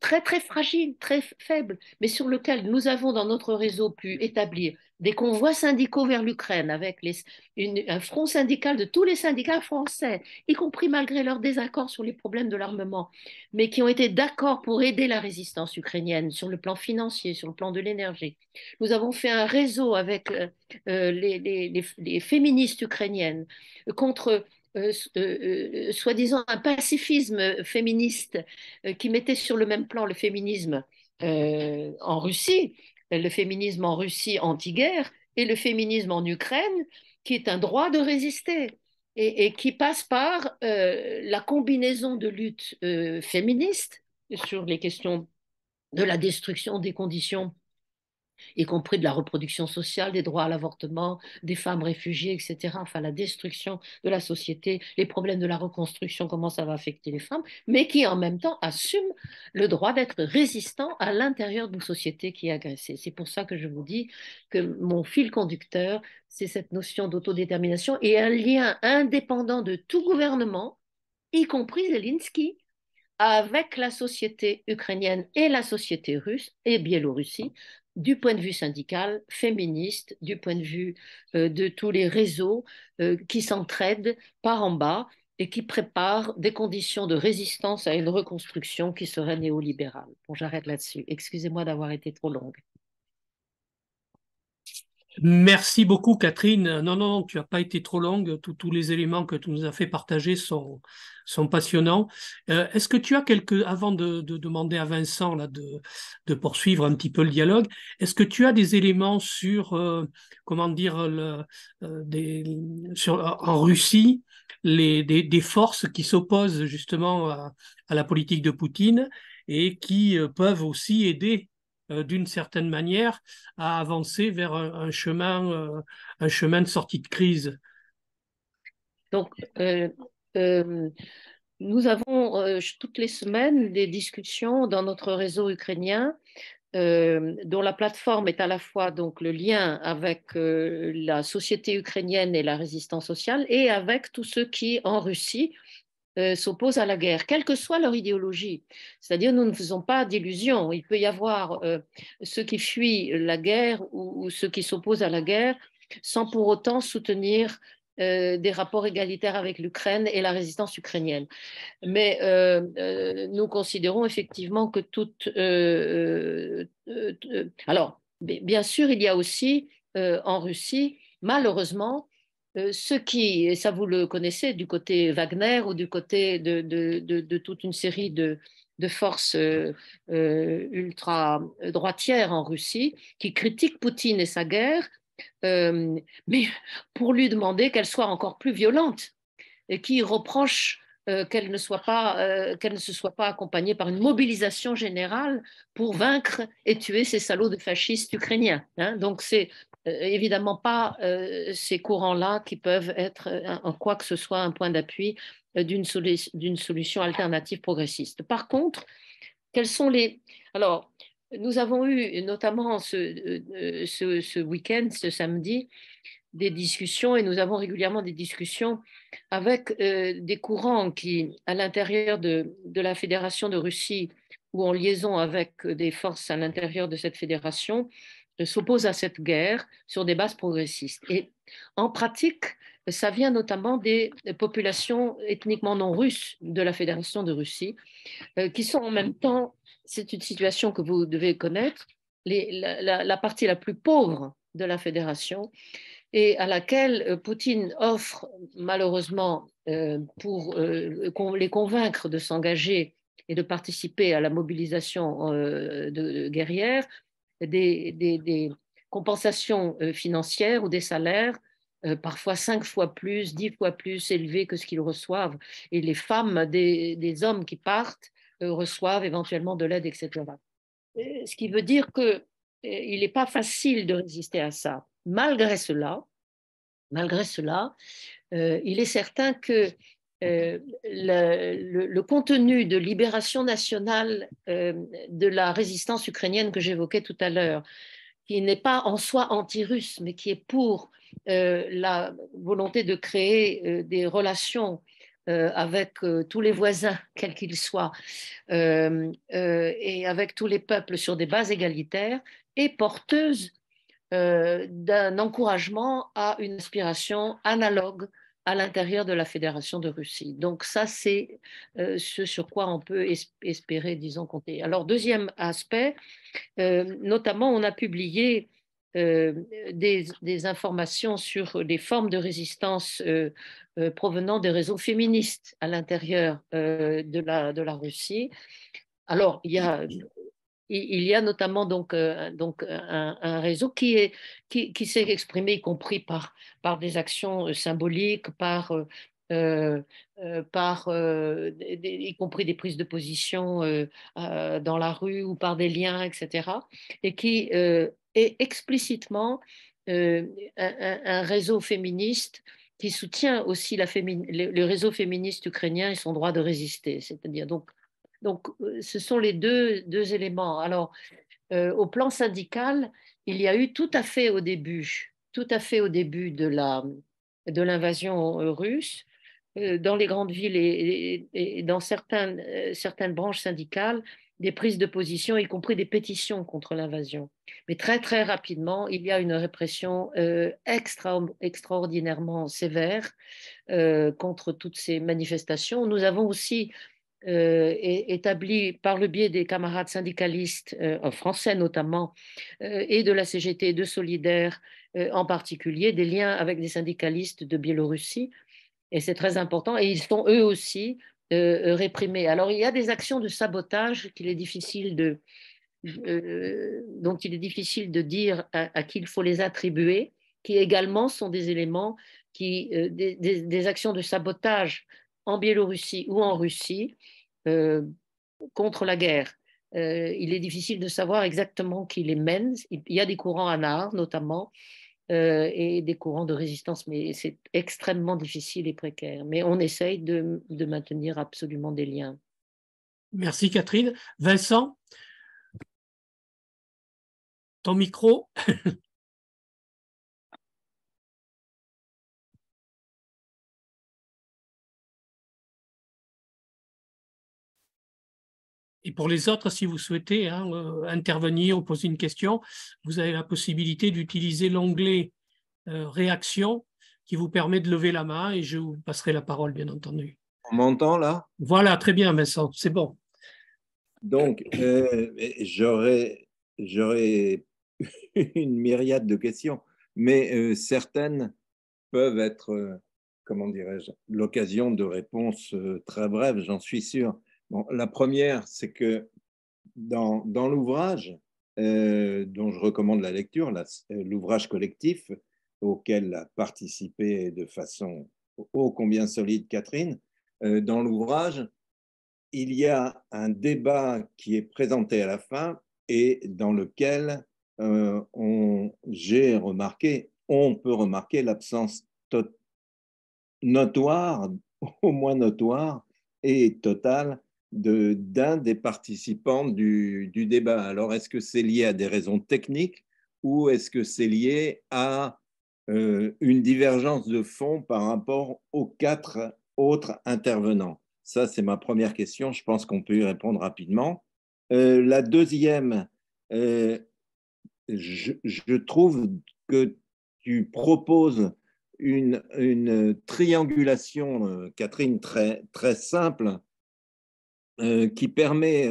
très très fragile, très faible, mais sur lequel nous avons dans notre réseau pu établir des convois syndicaux vers l'Ukraine avec un front syndical de tous les syndicats français, y compris malgré leurs désaccords sur les problèmes de l'armement, mais qui ont été d'accord pour aider la résistance ukrainienne sur le plan financier, sur le plan de l'énergie. Nous avons fait un réseau avec les féministes ukrainiennes contre soi-disant un pacifisme féministe qui mettait sur le même plan le féminisme en Russie, le féminisme en Russie anti-guerre et le féminisme en Ukraine, qui est un droit de résister et qui passe par la combinaison de luttes féministes sur les questions de la destruction des conditions y compris de la reproduction sociale, des droits à l'avortement, des femmes réfugiées, etc. Enfin, la destruction de la société, les problèmes de la reconstruction, comment ça va affecter les femmes, mais qui en même temps assument le droit d'être résistant à l'intérieur d'une société qui est agressée. C'est pour ça que je vous dis que mon fil conducteur, c'est cette notion d'autodétermination et un lien indépendant de tout gouvernement, y compris Zelensky, avec la société ukrainienne et la société russe et Biélorussie, du point de vue syndical, féministe, du point de vue de tous les réseaux qui s'entraident par en bas et qui préparent des conditions de résistance à une reconstruction qui serait néolibérale. Bon, j'arrête là-dessus. Excusez-moi d'avoir été trop longue. Merci beaucoup, Catherine. Non, non, tu n'as pas été trop longue. Tous les éléments que tu nous as fait partager sont passionnants. Est-ce que tu as avant de demander à Vincent là, de poursuivre un petit peu le dialogue, est-ce que tu as des éléments sur, comment dire, en Russie, des forces qui s'opposent justement à la politique de Poutine et qui peuvent aussi aider d'une certaine manière à avancer vers un chemin de sortie de crise. Donc, euh, nous avons toutes les semaines des discussions dans notre réseau ukrainien dont la plateforme est à la fois donc le lien avec la société ukrainienne et la résistance sociale et avec tous ceux qui, en Russie, s'opposent à la guerre, quelle que soit leur idéologie. C'est-à-dire, nous ne faisons pas d'illusions. Il peut y avoir ceux qui fuient la guerre ou ceux qui s'opposent à la guerre sans pour autant soutenir des rapports égalitaires avec l'Ukraine et la résistance ukrainienne. Mais nous considérons effectivement que alors, bien sûr, il y a aussi en Russie, malheureusement, ceux qui, et ça vous le connaissez, du côté Wagner ou du côté de toute une série de forces ultra-droitières en Russie, qui critiquent Poutine et sa guerre, mais pour lui demander qu'elle soit encore plus violente et qui reproche qu'elle ne se soit pas accompagnée par une mobilisation générale pour vaincre et tuer ces salauds de fascistes ukrainiens. Hein. Donc, c'est évidemment pas ces courants-là qui peuvent être en quoi que ce soit un point d'appui d'une solution alternative progressiste. Par contre, quels sont les... Alors, nous avons eu notamment ce week-end, ce samedi, des discussions et nous avons régulièrement des discussions avec des courants qui, à l'intérieur de la Fédération de Russie ou en liaison avec des forces à l'intérieur de cette fédération, s'opposent à cette guerre sur des bases progressistes. Et en pratique, ça vient notamment des populations ethniquement non russes de la Fédération de Russie, qui sont en même temps, c'est une situation que vous devez connaître, la partie la plus pauvre de la fédération et à laquelle Poutine offre malheureusement pour les convaincre de s'engager et de participer à la mobilisation guerrière des compensations financières ou des salaires parfois 5 fois plus, 10 fois plus élevés que ce qu'ils reçoivent. Et les femmes des hommes qui partent reçoivent éventuellement de l'aide, etc. Ce qui veut dire qu'il n'est pas facile de résister à ça. Malgré cela, il est certain que le contenu de libération nationale de la résistance ukrainienne que j'évoquais tout à l'heure, qui n'est pas en soi anti-russe, mais qui est pour la volonté de créer des relations avec tous les voisins, quels qu'ils soient, et avec tous les peuples sur des bases égalitaires, est porteuse d'un encouragement à une aspiration analogue à l'intérieur de la Fédération de Russie. Donc ça, c'est ce sur quoi on peut espérer, disons, compter. Alors, deuxième aspect, notamment, on a publié des informations sur les formes de résistance provenant des réseaux féministes à l'intérieur de la Russie. Alors, il y a notamment donc un réseau qui s'est exprimé, y compris par des actions symboliques, y compris des prises de position dans la rue ou par des liens, etc. Et qui est explicitement euh, un réseau féministe qui soutient aussi le réseau féministe ukrainien et son droit de résister. C'est-à-dire donc, ce sont les deux éléments. Alors, au plan syndical, il y a eu tout à fait au début de l'invasion russe, dans les grandes villes et dans certaines branches syndicales, des prises de position, y compris des pétitions contre l'invasion. Mais très, très rapidement, il y a une répression extraordinairement sévère contre toutes ces manifestations. Nous avons aussi établi par le biais des camarades syndicalistes, français notamment, et de la CGT et de Solidaire en particulier, des liens avec des syndicalistes de Biélorussie. Et c'est très important. Et ils sont eux aussi réprimés. Alors, il y a des actions de sabotage dont il est difficile de dire à qui il faut les attribuer, qui également sont des éléments des actions de sabotage en Biélorussie ou en Russie euh, contre la guerre. Il est difficile de savoir exactement qui les mène. Il y a des courants anards notamment et des courants de résistance, mais c'est extrêmement difficile et précaire. Mais on essaye de maintenir absolument des liens. Merci Catherine. Vincent, ton micro. Et pour les autres, si vous souhaitez intervenir ou poser une question, vous avez la possibilité d'utiliser l'onglet réaction qui vous permet de lever la main et je vous passerai la parole, bien entendu. On m'entend là? Voilà, très bien, Vincent, c'est bon. Donc, j'aurais une myriade de questions, mais certaines peuvent être, comment dirais-je, l'occasion de réponses très brèves, j'en suis sûr. Bon, la première, c'est que dans l'ouvrage dont je recommande la lecture, l'ouvrage collectif auquel a participé de façon ô combien solide Catherine, dans l'ouvrage, il y a un débat qui est présenté à la fin et dans lequel j'ai remarqué, on peut remarquer l'absence notoire, au moins notoire et totale, d'un des participants du débat. Alors, est-ce que c'est lié à des raisons techniques ou est-ce que c'est lié à une divergence de fond par rapport aux 4 autres intervenants? Ça, c'est ma première question. Je pense qu'on peut y répondre rapidement. La deuxième, je trouve que tu proposes une triangulation, Catherine, très, très simple, qui permet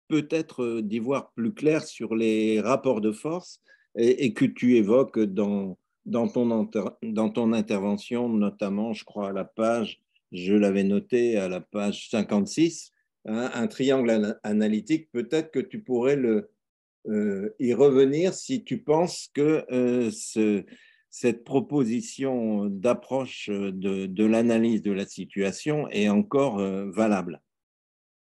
peut-être d'y voir plus clair sur les rapports de force et que tu évoques dans ton intervention, notamment, je crois, à la page, je l'avais noté à la page 56, hein, un triangle analytique. Peut-être que tu pourrais y revenir si tu penses que cette proposition d'approche de l'analyse de la situation est encore valable.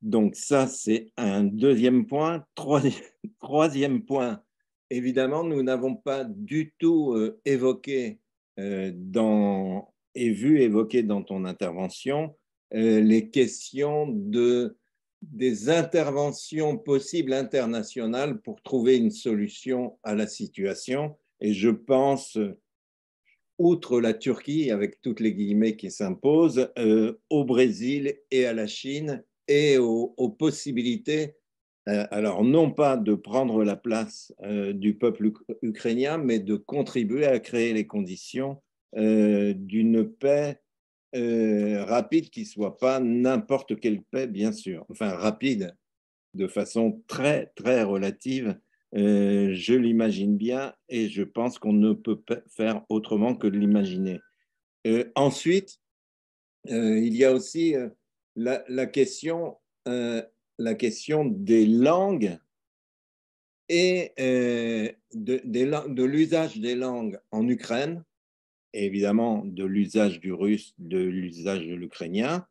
Donc ça, c'est un deuxième point. Troisième point, évidemment, nous n'avons pas du tout évoqué et vu évoquer dans ton intervention les questions des interventions possibles internationales pour trouver une solution à la situation. Et je pense, outre la Turquie, avec toutes les guillemets qui s'imposent, au Brésil et à la Chine et aux possibilités, alors non pas de prendre la place du peuple ukrainien, mais de contribuer à créer les conditions d'une paix rapide qui ne soit pas n'importe quelle paix, bien sûr. Enfin, rapide de façon très, très relative. Je l'imagine bien et je pense qu'on ne peut pas faire autrement que de l'imaginer. Ensuite, il y a aussi la question, des langues et de l'usage des langues en Ukraine, et évidemment de l'usage du russe, de l'usage de l'ukrainien,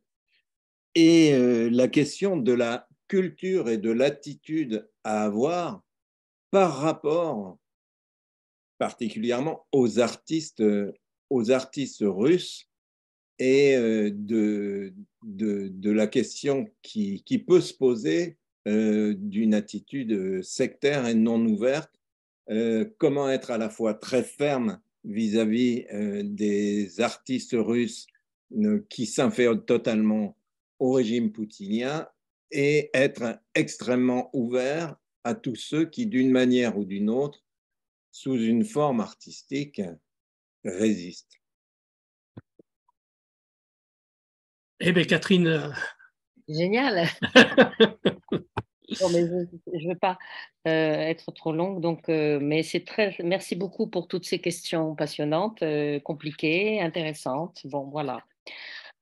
et la question de la culture et de l'attitude à avoir par rapport particulièrement aux artistes russes et de la question qui peut se poser d'une attitude sectaire et non ouverte. Comment être à la fois très ferme vis-à-vis des artistes russes qui s'infèrent totalement au régime poutinien et être extrêmement ouvert à tous ceux qui, d'une manière ou d'une autre, sous une forme artistique, résistent. Eh bien, Catherine, Génial. Bon, mais je ne veux pas être trop longue, donc, mais c'est très. Merci beaucoup pour toutes ces questions passionnantes, compliquées, intéressantes. Bon, voilà.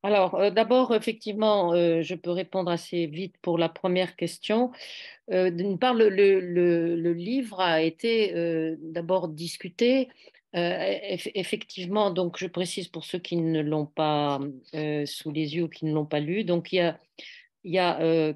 Alors, d'abord, effectivement, je peux répondre assez vite pour la première question. D'une part, le livre a été d'abord discuté. Effectivement, donc je précise pour ceux qui ne l'ont pas sous les yeux ou qui ne l'ont pas lu. Donc, il y a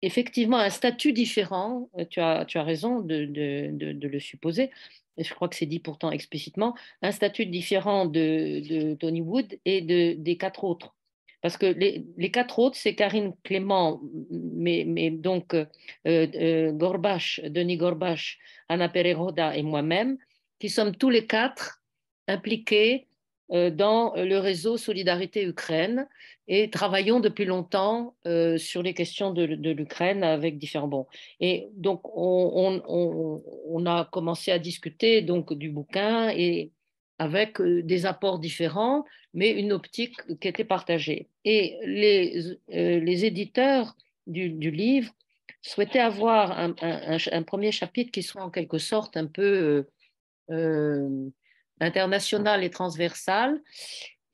effectivement un statut différent, tu as raison de le supposer, et je crois que c'est dit pourtant explicitement, un statut différent de Tony Wood et des quatre autres. Parce que les quatre autres, c'est Karine Clément, mais donc Gorbache, Denis Gorbache, Anna Pereroda et moi-même, qui sommes tous les quatre impliqués dans le réseau Solidarité Ukraine et travaillons depuis longtemps sur les questions de l'Ukraine avec différents bons. Et donc, on a commencé à discuter donc, du bouquin et avec des apports différents, mais une optique qui était partagée. Et les éditeurs du livre souhaitaient avoir un premier chapitre qui soit en quelque sorte un peu international et transversal.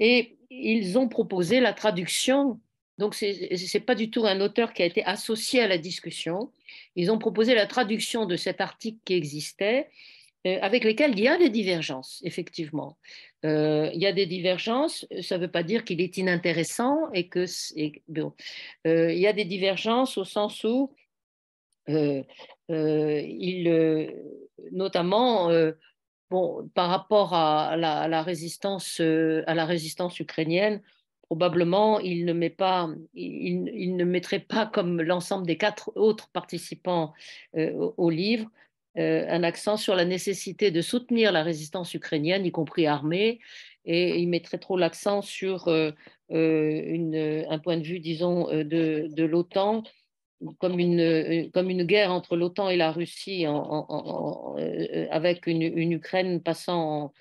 Et ils ont proposé la traduction. Donc, ce n'est pas du tout un auteur qui a été associé à la discussion. Ils ont proposé la traduction de cet article qui existait, avec lesquels il y a des divergences, effectivement. Il y a des divergences, ça ne veut pas dire qu'il est inintéressant il y a des divergences au sens où notamment bon, par rapport à la résistance ukrainienne, probablement il ne mettrait pas comme l'ensemble des quatre autres participants au livre un accent sur la nécessité de soutenir la résistance ukrainienne, y compris armée, et il mettrait trop l'accent sur un point de vue, disons, de l'OTAN comme une guerre entre l'OTAN et la Russie avec une Ukraine passant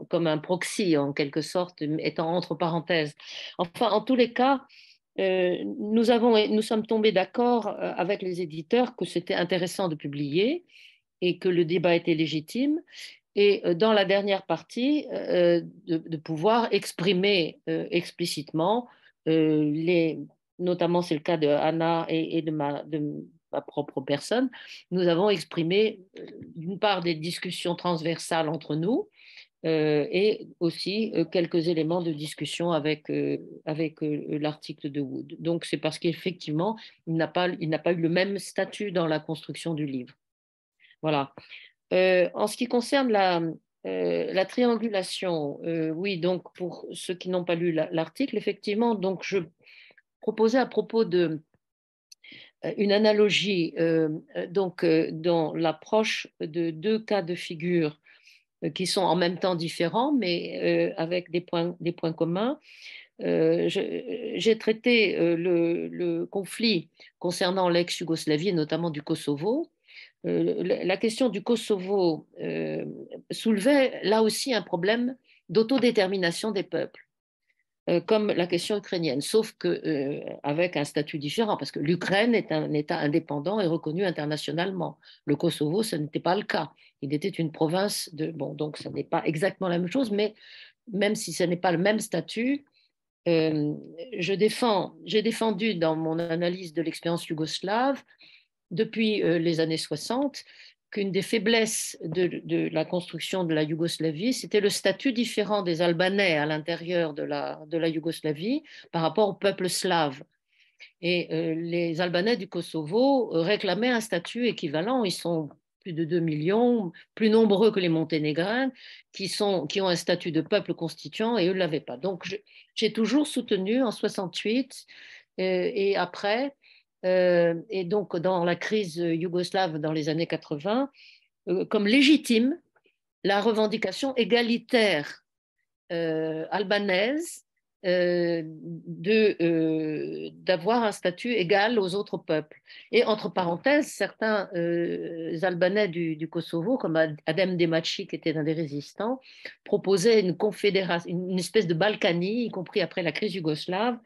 comme un proxy en quelque sorte, étant entre parenthèses. Enfin, en tous les cas, nous sommes tombés d'accord avec les éditeurs que c'était intéressant de publier et que le débat était légitime. Et dans la dernière partie, de pouvoir exprimer explicitement notamment c'est le cas de Anna et de ma propre personne, nous avons exprimé d'une part des discussions transversales entre nous et aussi quelques éléments de discussion avec l'article de Wood. Donc c'est parce qu'effectivement, il n'a pas eu le même statut dans la construction du livre. Voilà. En ce qui concerne la triangulation, oui, donc pour ceux qui n'ont pas lu l'article, effectivement, donc je proposais à propos de une analogie dans l'approche de deux cas de figure qui sont en même temps différents, mais avec des points communs. J'ai traité le conflit concernant l'ex-Yougoslavie, et notamment du Kosovo. La question du Kosovo soulevait là aussi un problème d'autodétermination des peuples. Comme la question ukrainienne, sauf qu'avec un statut différent, parce que l'Ukraine est un État indépendant et reconnu internationalement. Le Kosovo, ce n'était pas le cas. Il était une province de... Bon, donc ce n'est pas exactement la même chose, mais même si ce n'est pas le même statut, j'ai défendu dans mon analyse de l'expérience yougoslave, depuis les années 60, qu'une des faiblesses de la construction de la Yougoslavie, c'était le statut différent des Albanais à l'intérieur de la Yougoslavie par rapport au peuple slave. Et les Albanais du Kosovo réclamaient un statut équivalent. Ils sont plus de 2 millions, plus nombreux que les Monténégrins, qui ont un statut de peuple constituant et eux ne l'avaient pas. Donc j'ai toujours soutenu en 68 et après, et donc dans la crise yougoslave dans les années 80, comme légitime la revendication égalitaire albanaise d'avoir un statut égal aux autres peuples. Et entre parenthèses, certains Albanais du Kosovo, comme Adem Demaci, qui était un des résistants, proposaient une confédération, une espèce de Balkanie, y compris après la crise yougoslave,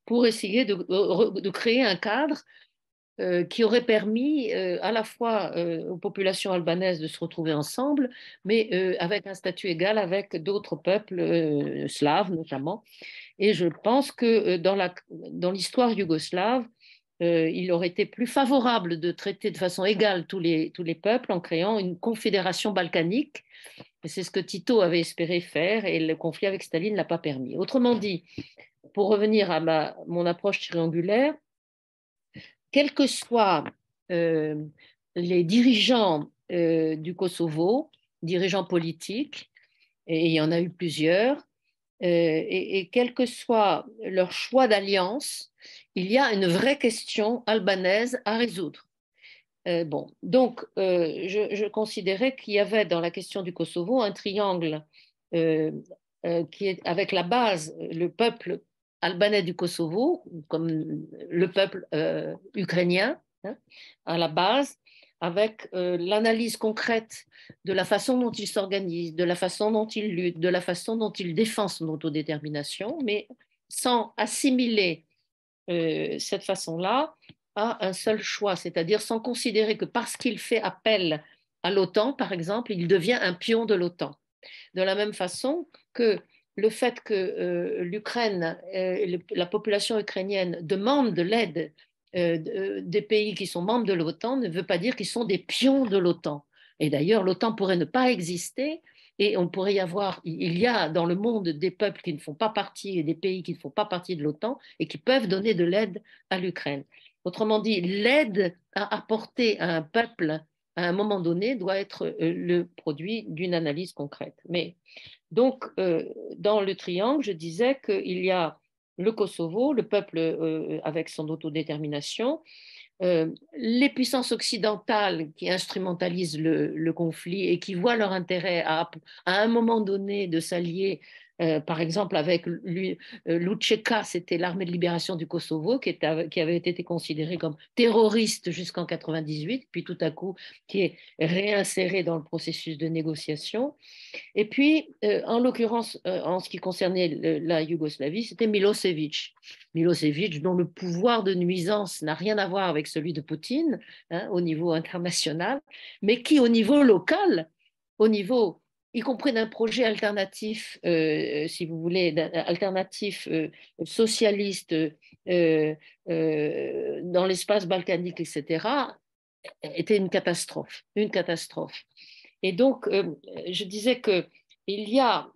pour essayer de créer un cadre qui aurait permis à la fois aux populations albanaises de se retrouver ensemble, mais avec un statut égal avec d'autres peuples slaves notamment. Et je pense que dans l'histoire yougoslave, il aurait été plus favorable de traiter de façon égale tous les peuples en créant une confédération balkanique. Et c'est ce que Tito avait espéré faire et le conflit avec Staline ne l'a pas permis. Autrement dit, pour revenir à mon approche triangulaire, quels que soient les dirigeants du Kosovo, dirigeants politiques, et il y en a eu plusieurs, et quel que soit leur choix d'alliance, il y a une vraie question albanaise à résoudre. Bon, donc, je considérais qu'il y avait dans la question du Kosovo un triangle qui est avec la base, le peuple albanais du Kosovo, comme le peuple ukrainien, hein, à la base, avec l'analyse concrète de la façon dont il s'organise, de la façon dont il lutte, de la façon dont il défend son autodétermination, mais sans assimiler cette façon-là à un seul choix, c'est-à-dire sans considérer que parce qu'il fait appel à l'OTAN, par exemple, il devient un pion de l'OTAN. De la même façon que le fait que l'Ukraine, la population ukrainienne demande de l'aide des pays qui sont membres de l'OTAN ne veut pas dire qu'ils sont des pions de l'OTAN. Et d'ailleurs, l'OTAN pourrait ne pas exister et on pourrait y avoir, il y a dans le monde des peuples qui ne font pas partie et des pays qui ne font pas partie de l'OTAN et qui peuvent donner de l'aide à l'Ukraine. Autrement dit, l'aide à apporter à un peuple à un moment donné doit être le produit d'une analyse concrète. Mais donc, dans le triangle, je disais qu'il y a le Kosovo, le peuple avec son autodétermination, les puissances occidentales qui instrumentalisent le conflit et qui voient leur intérêt à un moment donné de s'allier, par exemple avec l'UÇK, c'était l'armée de libération du Kosovo, qui avait été considérée comme terroriste jusqu'en 98, puis tout à coup qui est réinsérée dans le processus de négociation. Et puis, en l'occurrence, en ce qui concernait la Yougoslavie, c'était Milosevic. Milosevic, dont le pouvoir de nuisance n'a rien à voir avec celui de Poutine, hein, au niveau international, mais qui, au niveau local, au niveau, y compris d'un projet alternatif, si vous voulez, alternatif socialiste dans l'espace balkanique, etc., était une catastrophe, une catastrophe. Et donc, je disais qu'il y a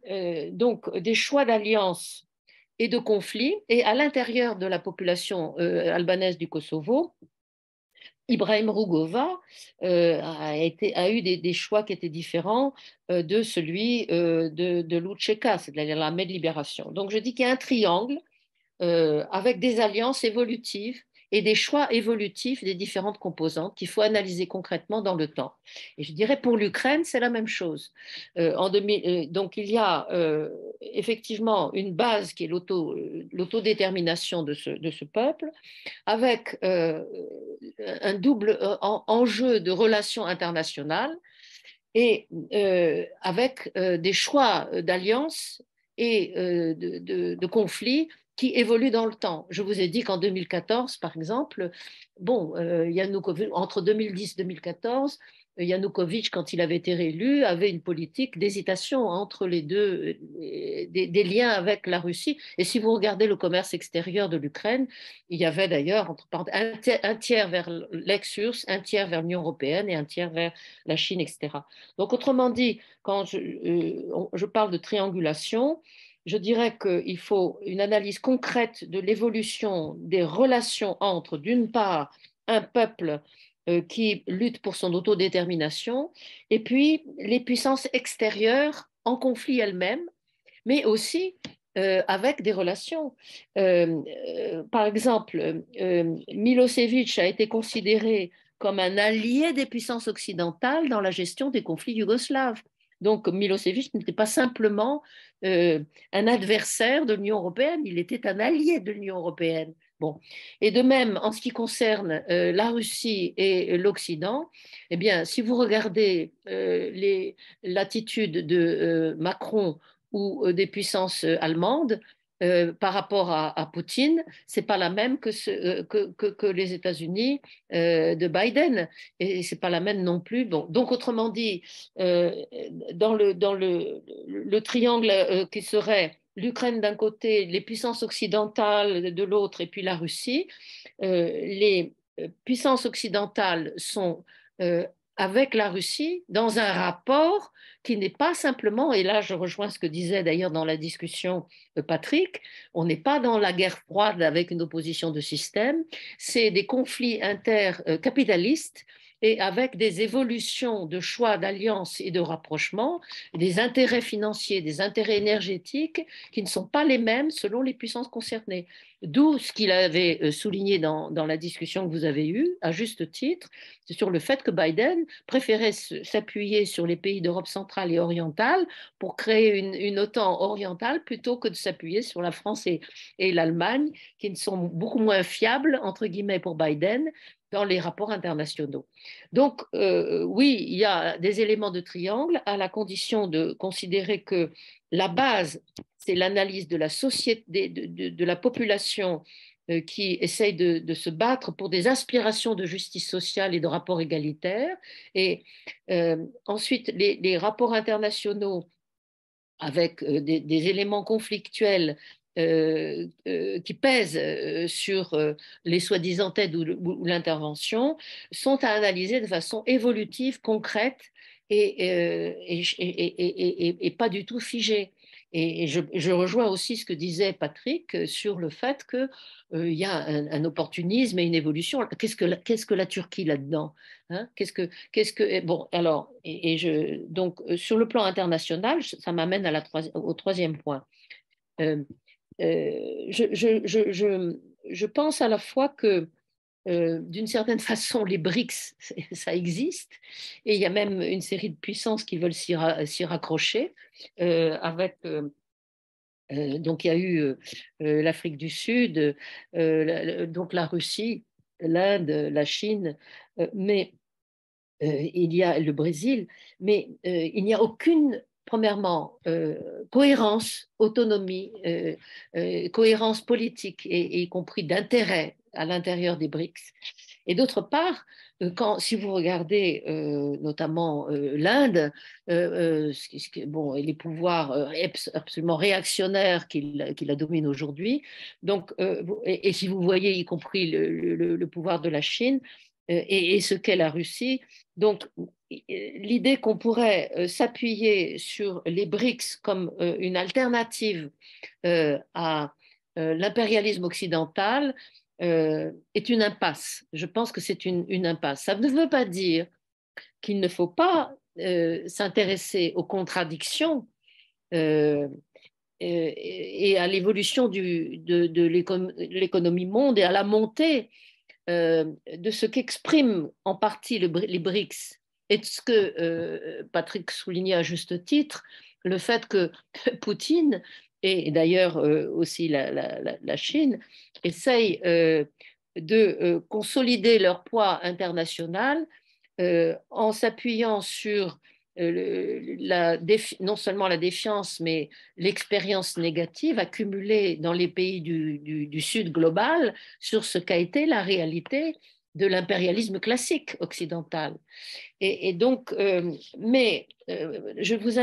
donc des choix d'alliance et de conflits, et à l'intérieur de la population albanaise du Kosovo, Ibrahim Rugova a eu des choix qui étaient différents de celui de l'UÇK, c'est-à-dire l'armée de libération. Donc, je dis qu'il y a un triangle avec des alliances évolutives et des choix évolutifs des différentes composantes qu'il faut analyser concrètement dans le temps. Et je dirais pour l'Ukraine, c'est la même chose. Donc il y a effectivement une base qui est l'autodétermination de ce peuple, avec un double enjeu de relations internationales et avec des choix d'alliance et de conflits qui évoluent dans le temps. Je vous ai dit qu'en 2014, par exemple, bon, entre 2010 et 2014, Yanukovych, quand il avait été réélu, avait une politique d'hésitation entre les deux, des liens avec la Russie. Et si vous regardez le commerce extérieur de l'Ukraine, il y avait d'ailleurs un tiers vers l'ex-URSS, un tiers vers l'Union européenne et un tiers vers la Chine, etc. Donc, autrement dit, quand je parle de triangulation, je dirais qu'il faut une analyse concrète de l'évolution des relations entre, d'une part, un peuple qui lutte pour son autodétermination, et puis les puissances extérieures en conflit elles-mêmes, mais aussi avec des relations. Par exemple, Milosevic a été considéré comme un allié des puissances occidentales dans la gestion des conflits yougoslaves. Donc Milosevic n'était pas simplement un adversaire de l'Union européenne, il était un allié de l'Union européenne. Bon. Et de même, en ce qui concerne la Russie et l'Occident, eh bien, si vous regardez l'attitude de Macron ou des puissances allemandes, par rapport à Poutine, c'est pas la même que les États-Unis de Biden, et c'est pas la même non plus. Bon, donc autrement dit, dans le triangle qui serait l'Ukraine d'un côté, les puissances occidentales de l'autre, et puis la Russie, les puissances occidentales sont avec la Russie dans un rapport qui n'est pas simplement, et là je rejoins ce que disait d'ailleurs dans la discussion Patrick, on n'est pas dans la guerre froide avec une opposition de système, c'est des conflits intercapitalistes et avec des évolutions de choix d'alliance et de rapprochement, des intérêts financiers, des intérêts énergétiques qui ne sont pas les mêmes selon les puissances concernées. D'où ce qu'il avait souligné dans la discussion que vous avez eue, à juste titre, c'est sur le fait que Biden préférait s'appuyer sur les pays d'Europe centrale et orientale pour créer une OTAN orientale plutôt que de s'appuyer sur la France et l'Allemagne, qui ne sont beaucoup moins fiables, entre guillemets, pour Biden dans les rapports internationaux. Donc, oui, il y a des éléments de triangle à la condition de considérer que la base, c'est l'analyse de la société, de la population qui essaye de se battre pour des aspirations de justice sociale et de rapports égalitaires. Et ensuite, les rapports internationaux avec des éléments conflictuels qui pèsent sur les soi-disant aides ou l'intervention sont à analyser de façon évolutive, concrète et pas du tout figée. Et je rejoins aussi ce que disait Patrick sur le fait qu'il y a un opportunisme et une évolution. Qu'est-ce que la Turquie là-dedans, hein? Bon, alors, donc, sur le plan international, ça m'amène au troisième point. Je pense à la fois que, d'une certaine façon, les BRICS, ça existe, et il y a même une série de puissances qui veulent s'y raccrocher, donc il y a eu l'Afrique du Sud, donc la Russie, l'Inde, la Chine, mais il y a le Brésil, mais il n'y a aucune, premièrement, cohérence, autonomie, cohérence politique, et y compris d'intérêt à l'intérieur des BRICS. Et d'autre part, si vous regardez notamment l'Inde, bon, et les pouvoirs absolument réactionnaires qui la dominent aujourd'hui, donc, et si vous voyez y compris le pouvoir de la Chine et ce qu'est la Russie, donc l'idée qu'on pourrait s'appuyer sur les BRICS comme une alternative à l'impérialisme occidental est une impasse. Je pense que c'est une impasse. Ça ne veut pas dire qu'il ne faut pas s'intéresser aux contradictions et à l'évolution de l'économie monde et à la montée de ce qu'expriment en partie les BRICS et de ce que Patrick soulignait à juste titre, le fait que Poutine et d'ailleurs aussi la Chine essayent de consolider leur poids international en s'appuyant sur non seulement la défiance, mais l'expérience négative accumulée dans les pays du Sud global sur ce qu'a été la réalité de l'impérialisme classique occidental. Et donc, je vous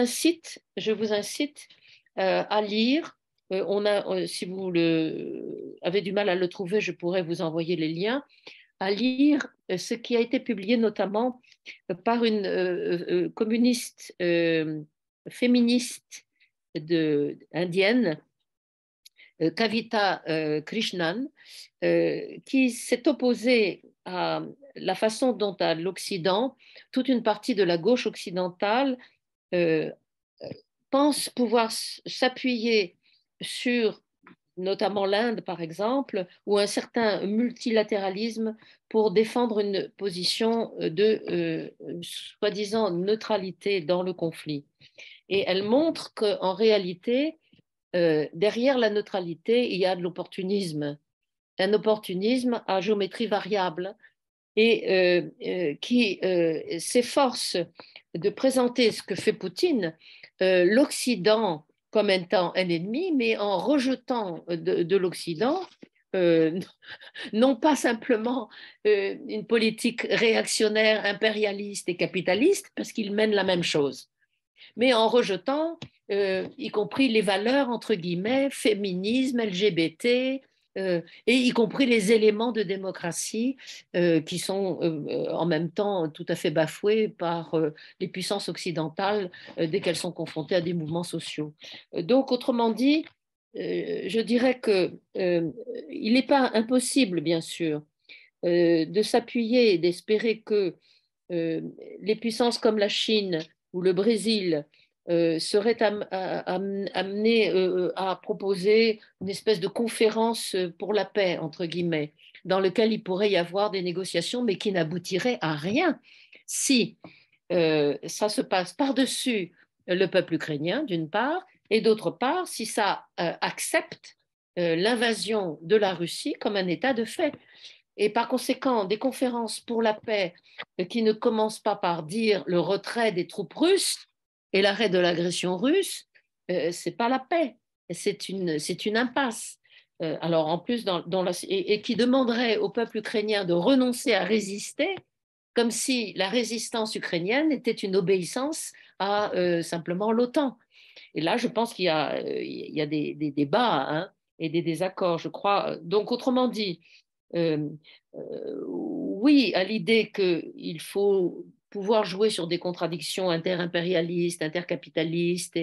incite à lire. Si vous avez du mal à le trouver, je pourrais vous envoyer les liens, à lire ce qui a été publié notamment par une communiste féministe indienne, Kavita Krishnan, qui s'est opposée à la façon dont à l'Occident, toute une partie de la gauche occidentale pense pouvoir s'appuyer sur notamment l'Inde par exemple, ou un certain multilatéralisme pour défendre une position de soi-disant neutralité dans le conflit. Et elle montre qu'en réalité, derrière la neutralité, il y a de l'opportunisme, un opportunisme à géométrie variable et qui s'efforce de présenter ce que fait Poutine, l'Occident comme étant un ennemi, mais en rejetant de l'Occident, non pas simplement une politique réactionnaire, impérialiste et capitaliste, parce qu'ils mènent la même chose, mais en rejetant, y compris les valeurs, entre guillemets, féminisme, LGBT, et y compris les éléments de démocratie qui sont en même temps tout à fait bafoués par les puissances occidentales dès qu'elles sont confrontées à des mouvements sociaux. Donc, autrement dit, je dirais qu'il n'est pas impossible, bien sûr, de s'appuyer et d'espérer que les puissances comme la Chine ou le Brésil seraient amenées à proposer une espèce de conférence pour la paix, entre guillemets, dans lequel il pourrait y avoir des négociations, mais qui n'aboutiraient à rien si ça se passe par-dessus le peuple ukrainien, d'une part, et d'autre part, si ça accepte l'invasion de la Russie comme un état de fait. Et par conséquent, des conférences pour la paix qui ne commencent pas par dire le retrait des troupes russes et l'arrêt de l'agression russe, c'est pas la paix, c'est une impasse. Alors en plus, et qui demanderait au peuple ukrainien de renoncer à résister, comme si la résistance ukrainienne était une obéissance à simplement l'OTAN. Et là, je pense il y a des débats hein, et des désaccords, je crois. Donc, autrement dit, oui à l'idée qu'il faut pouvoir jouer sur des contradictions interimpérialistes, intercapitalistes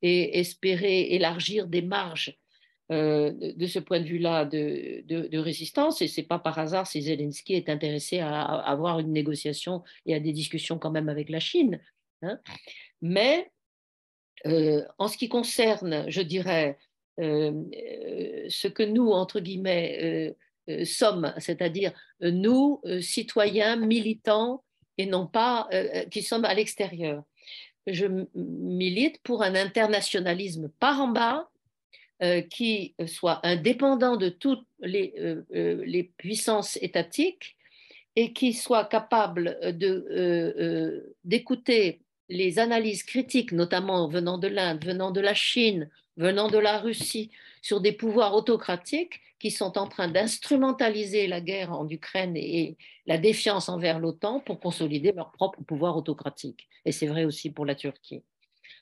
et espérer élargir des marges de ce point de vue-là de résistance. Et ce n'est pas par hasard si Zelensky est intéressé à avoir une négociation et à des discussions quand même avec la Chine. Hein. Mais en ce qui concerne, je dirais, ce que nous, entre guillemets, sommes, c'est-à-dire nous, citoyens, militants, et non pas qui sommes à l'extérieur. Je milite pour un internationalisme par en bas qui soit indépendant de toutes les puissances étatiques et qui soit capable d'écouter les analyses critiques, notamment venant de l'Inde, venant de la Chine, venant de la Russie, sur des pouvoirs autocratiques qui sont en train d'instrumentaliser la guerre en Ukraine et la défiance envers l'OTAN pour consolider leur propre pouvoir autocratique. Et c'est vrai aussi pour la Turquie.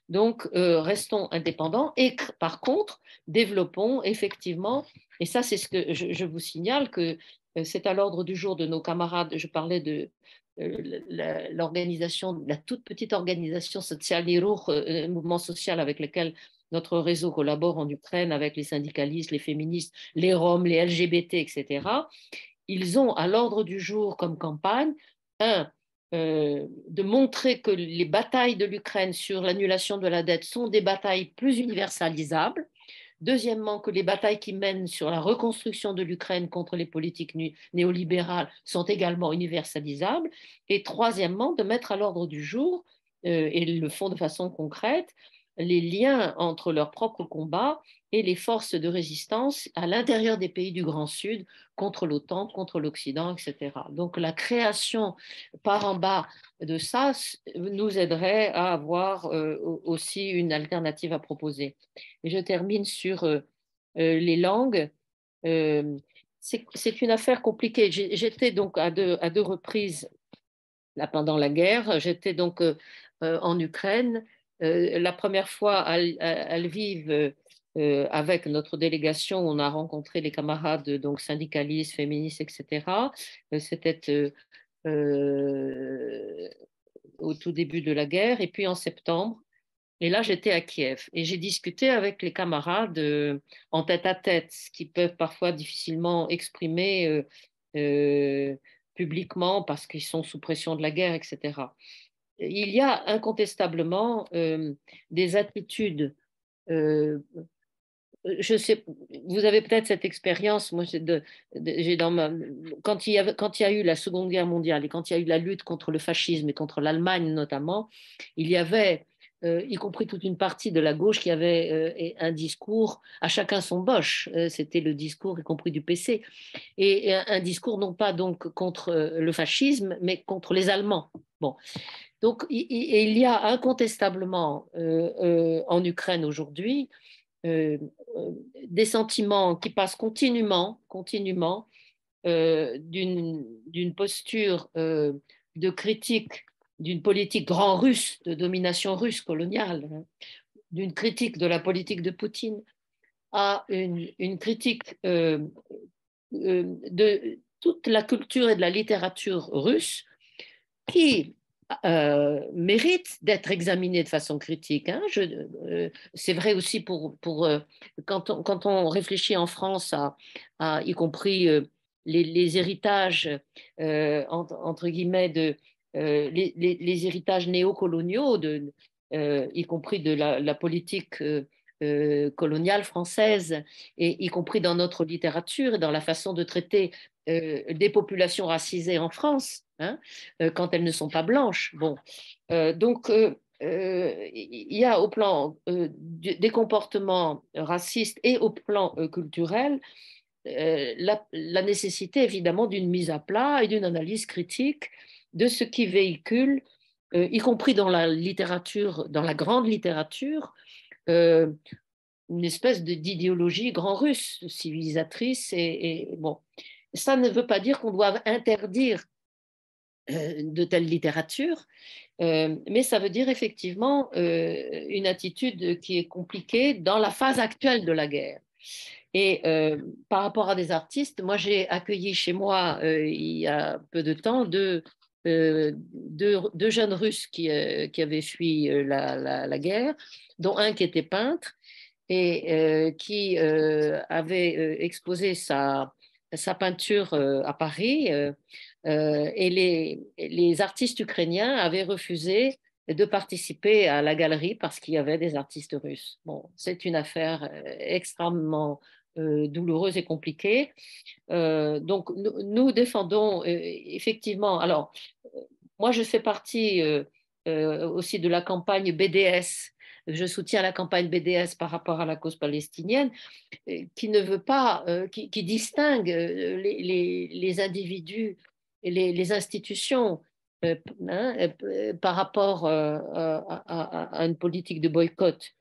Donc, restons indépendants et par contre, développons effectivement, et ça c'est ce que je vous signale, que c'est à l'ordre du jour de nos camarades, je parlais de l'organisation, la toute petite organisation sociale, mouvement social avec lequel notre réseau collabore en Ukraine avec les syndicalistes, les féministes, les Roms, les LGBT, etc. Ils ont à l'ordre du jour comme campagne de montrer que les batailles de l'Ukraine sur l'annulation de la dette sont des batailles plus universalisables. Deuxièmement, que les batailles qui mènent sur la reconstruction de l'Ukraine contre les politiques néolibérales sont également universalisables. Et troisièmement, de mettre à l'ordre du jour, et ils le font de façon concrète, les liens entre leurs propres combats et les forces de résistance à l'intérieur des pays du Grand Sud contre l'OTAN, contre l'Occident, etc. Donc la création par en bas de ça nous aiderait à avoir aussi une alternative à proposer. Et je termine sur les langues. C'est une affaire compliquée. J'étais donc à deux reprises là, pendant la guerre. J'étais donc en Ukraine. La première fois à Lviv, avec notre délégation, on a rencontré les camarades donc syndicalistes, féministes, etc. C'était au tout début de la guerre. Et puis en septembre, et là, j'étais à Kiev et j'ai discuté avec les camarades en tête à tête, ce qu'ils peuvent parfois difficilement exprimer publiquement parce qu'ils sont sous pression de la guerre, etc. Il y a incontestablement des attitudes. Je sais, vous avez peut-être cette expérience. Moi, quand il y a eu la Seconde Guerre mondiale et quand il y a eu la lutte contre le fascisme et contre l'Allemagne notamment, il y avait y compris toute une partie de la gauche qui avait un discours à chacun son boche. C'était le discours, y compris du PC, et un discours non pas donc contre le fascisme, mais contre les Allemands. Bon. Donc, il y a incontestablement en Ukraine aujourd'hui euh, des sentiments qui passent continuellement d'une posture de critique d'une politique grand russe, de domination russe coloniale, hein, d'une critique de la politique de Poutine, à une critique de toute la culture et de la littérature russe qui mérite d'être examinée de façon critique. Hein. C'est vrai aussi quand on réfléchit en France y compris les héritages, entre guillemets, les héritages néocoloniaux, y compris de la politique coloniale française, et y compris dans notre littérature et dans la façon de traiter des populations racisées en France, hein, quand elles ne sont pas blanches. Bon. Donc, il y a au plan des comportements racistes et au plan culturel la nécessité évidemment d'une mise à plat et d'une analyse critique de ce qui véhicule, y compris dans la littérature, dans la grande littérature, une espèce d'idéologie grand russe, civilisatrice. Et bon, ça ne veut pas dire qu'on doit interdire de telle littérature, mais ça veut dire effectivement une attitude qui est compliquée dans la phase actuelle de la guerre. Et par rapport à des artistes, moi j'ai accueilli chez moi il y a peu de temps deux jeunes Russes qui avaient fui la guerre, dont un qui était peintre et qui avait exposé sa peinture à Paris. Et les artistes ukrainiens avaient refusé de participer à la galerie parce qu'il y avait des artistes russes. Bon, c'est une affaire extrêmement douloureuse et compliquée. Donc, nous défendons effectivement. Alors, moi, je fais partie aussi de la campagne BDS. Je soutiens la campagne BDS par rapport à la cause palestinienne, qui ne veut pas, qui distingue les individus et les institutions par rapport à une politique de boycott,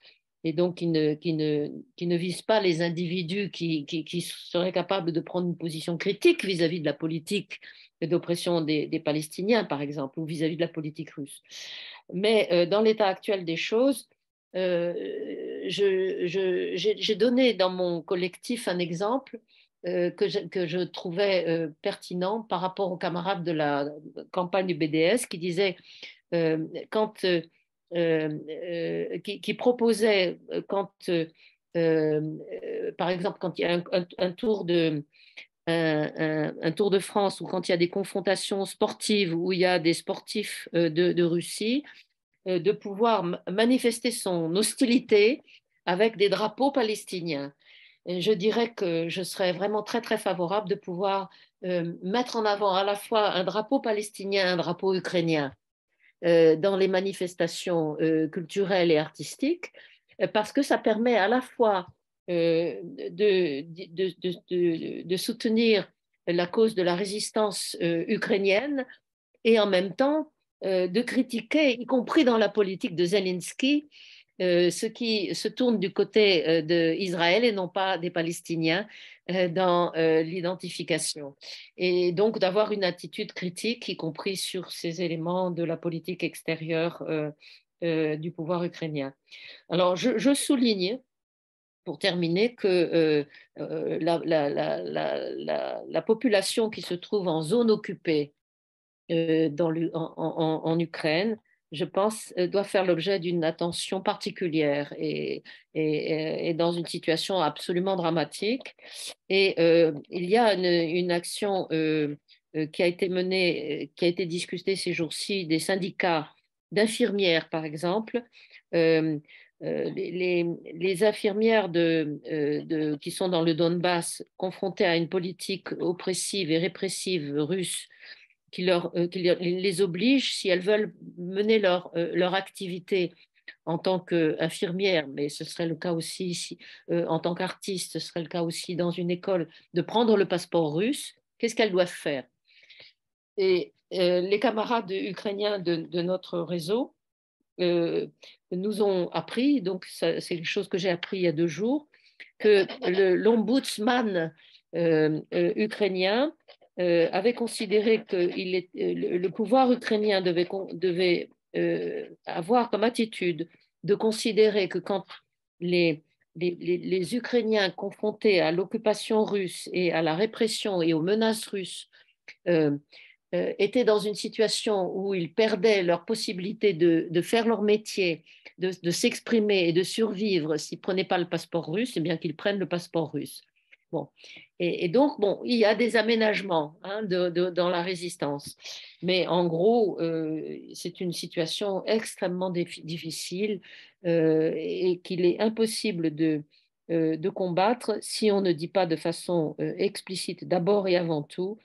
et donc qui ne vise pas les individus qui seraient capables de prendre une position critique vis-à-vis de la politique d'oppression des Palestiniens, par exemple, ou vis-à-vis de la politique russe. Mais dans l'état actuel des choses, j'ai donné dans mon collectif un exemple que je trouvais pertinent par rapport aux camarades de la campagne du BDS qui disait qui proposait par exemple quand il y a un tour un Tour de France ou quand il y a des confrontations sportives où il y a des sportifs de Russie, de pouvoir manifester son hostilité avec des drapeaux palestiniens. Et je dirais que je serais vraiment très, très favorable de pouvoir mettre en avant à la fois un drapeau palestinien, un drapeau ukrainien dans les manifestations culturelles et artistiques, parce que ça permet à la fois de soutenir la cause de la résistance ukrainienne et en même temps de critiquer, y compris dans la politique de Zelensky, ce qui se tourne du côté d'Israël et non pas des Palestiniens dans l'identification. Et donc d'avoir une attitude critique, y compris sur ces éléments de la politique extérieure du pouvoir ukrainien. Alors je souligne, pour terminer, que la population qui se trouve en zone occupée en Ukraine, je pense, doit faire l'objet d'une attention particulière et dans une situation absolument dramatique. Et il y a une action qui a été menée, qui a été discutée ces jours-ci, des syndicats d'infirmières, par exemple. Les infirmières qui sont dans le Donbass, confrontées à une politique oppressive et répressive russe, qui les oblige, si elles veulent mener leur activité en tant qu'infirmière, mais ce serait le cas aussi ici, en tant qu'artiste, ce serait le cas aussi dans une école, de prendre le passeport russe, qu'est-ce qu'elles doivent faire? Et les camarades ukrainiens de notre réseau nous ont appris, donc c'est quelque chose que j'ai appris il y a 2 jours, que l'ombudsman ukrainien avait considéré que le pouvoir ukrainien devait avoir comme attitude de considérer que quand les Ukrainiens confrontés à l'occupation russe et à la répression et aux menaces russes euh, étaient dans une situation où ils perdaient leur possibilité de faire leur métier, de s'exprimer et de survivre s'ils ne prenaient pas le passeport russe, eh bien qu'ils prennent le passeport russe. Bon. Et donc, bon, il y a des aménagements hein, dans la résistance. Mais en gros, c'est une situation extrêmement difficile et qu'il est impossible de combattre si on ne dit pas de façon explicite, d'abord et avant tout,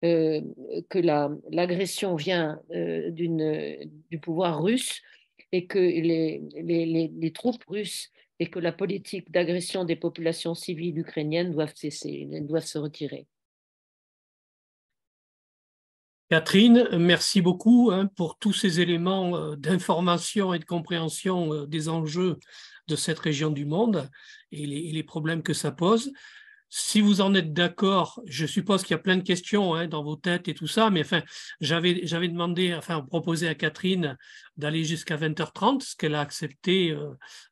que l'agression vient du pouvoir russe et que les troupes russes et que la politique d'agression des populations civiles ukrainiennes doivent cesser, doivent se retirer. Catherine, merci beaucoup hein, pour tous ces éléments d'information et de compréhension des enjeux de cette région du monde et les problèmes que ça pose. Si vous en êtes d'accord, je suppose qu'il y a plein de questions hein, dans vos têtes et tout ça, mais enfin, j'avais demandé, enfin, proposé à Catherine d'aller jusqu'à 20h30, ce qu'elle a accepté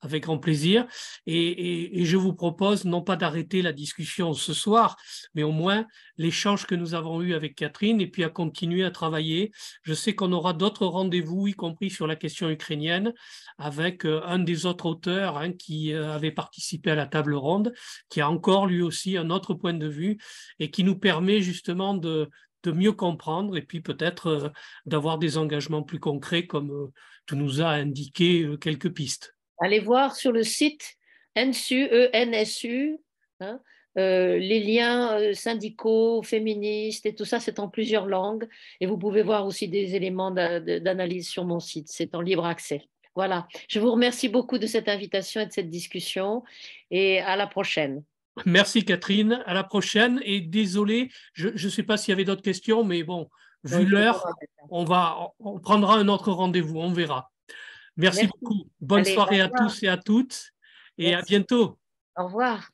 avec grand plaisir. Et je vous propose non pas d'arrêter la discussion ce soir, mais au moins l'échange que nous avons eu avec Catherine et puis à continuer à travailler. Je sais qu'on aura d'autres rendez-vous, y compris sur la question ukrainienne, avec un des autres auteurs hein, qui avait participé à la table ronde, qui a encore lui aussi un autre point de vue et qui nous permet justement de mieux comprendre et puis peut-être d'avoir des engagements plus concrets comme tu nous as indiqué quelques pistes. Allez voir sur le site NSU, ENSU, hein, les liens syndicaux, féministes et tout ça, c'est en plusieurs langues. Et vous pouvez voir aussi des éléments d'analyse sur mon site. C'est en libre accès. Voilà. Je vous remercie beaucoup de cette invitation et de cette discussion. Et à la prochaine. Merci Catherine. À la prochaine. Et désolé, je ne sais pas s'il y avait d'autres questions, mais bon, vu l'heure, on prendra un autre rendez-vous. On verra. Merci beaucoup. Bonne soirée à tous et à toutes et à bientôt. Au revoir.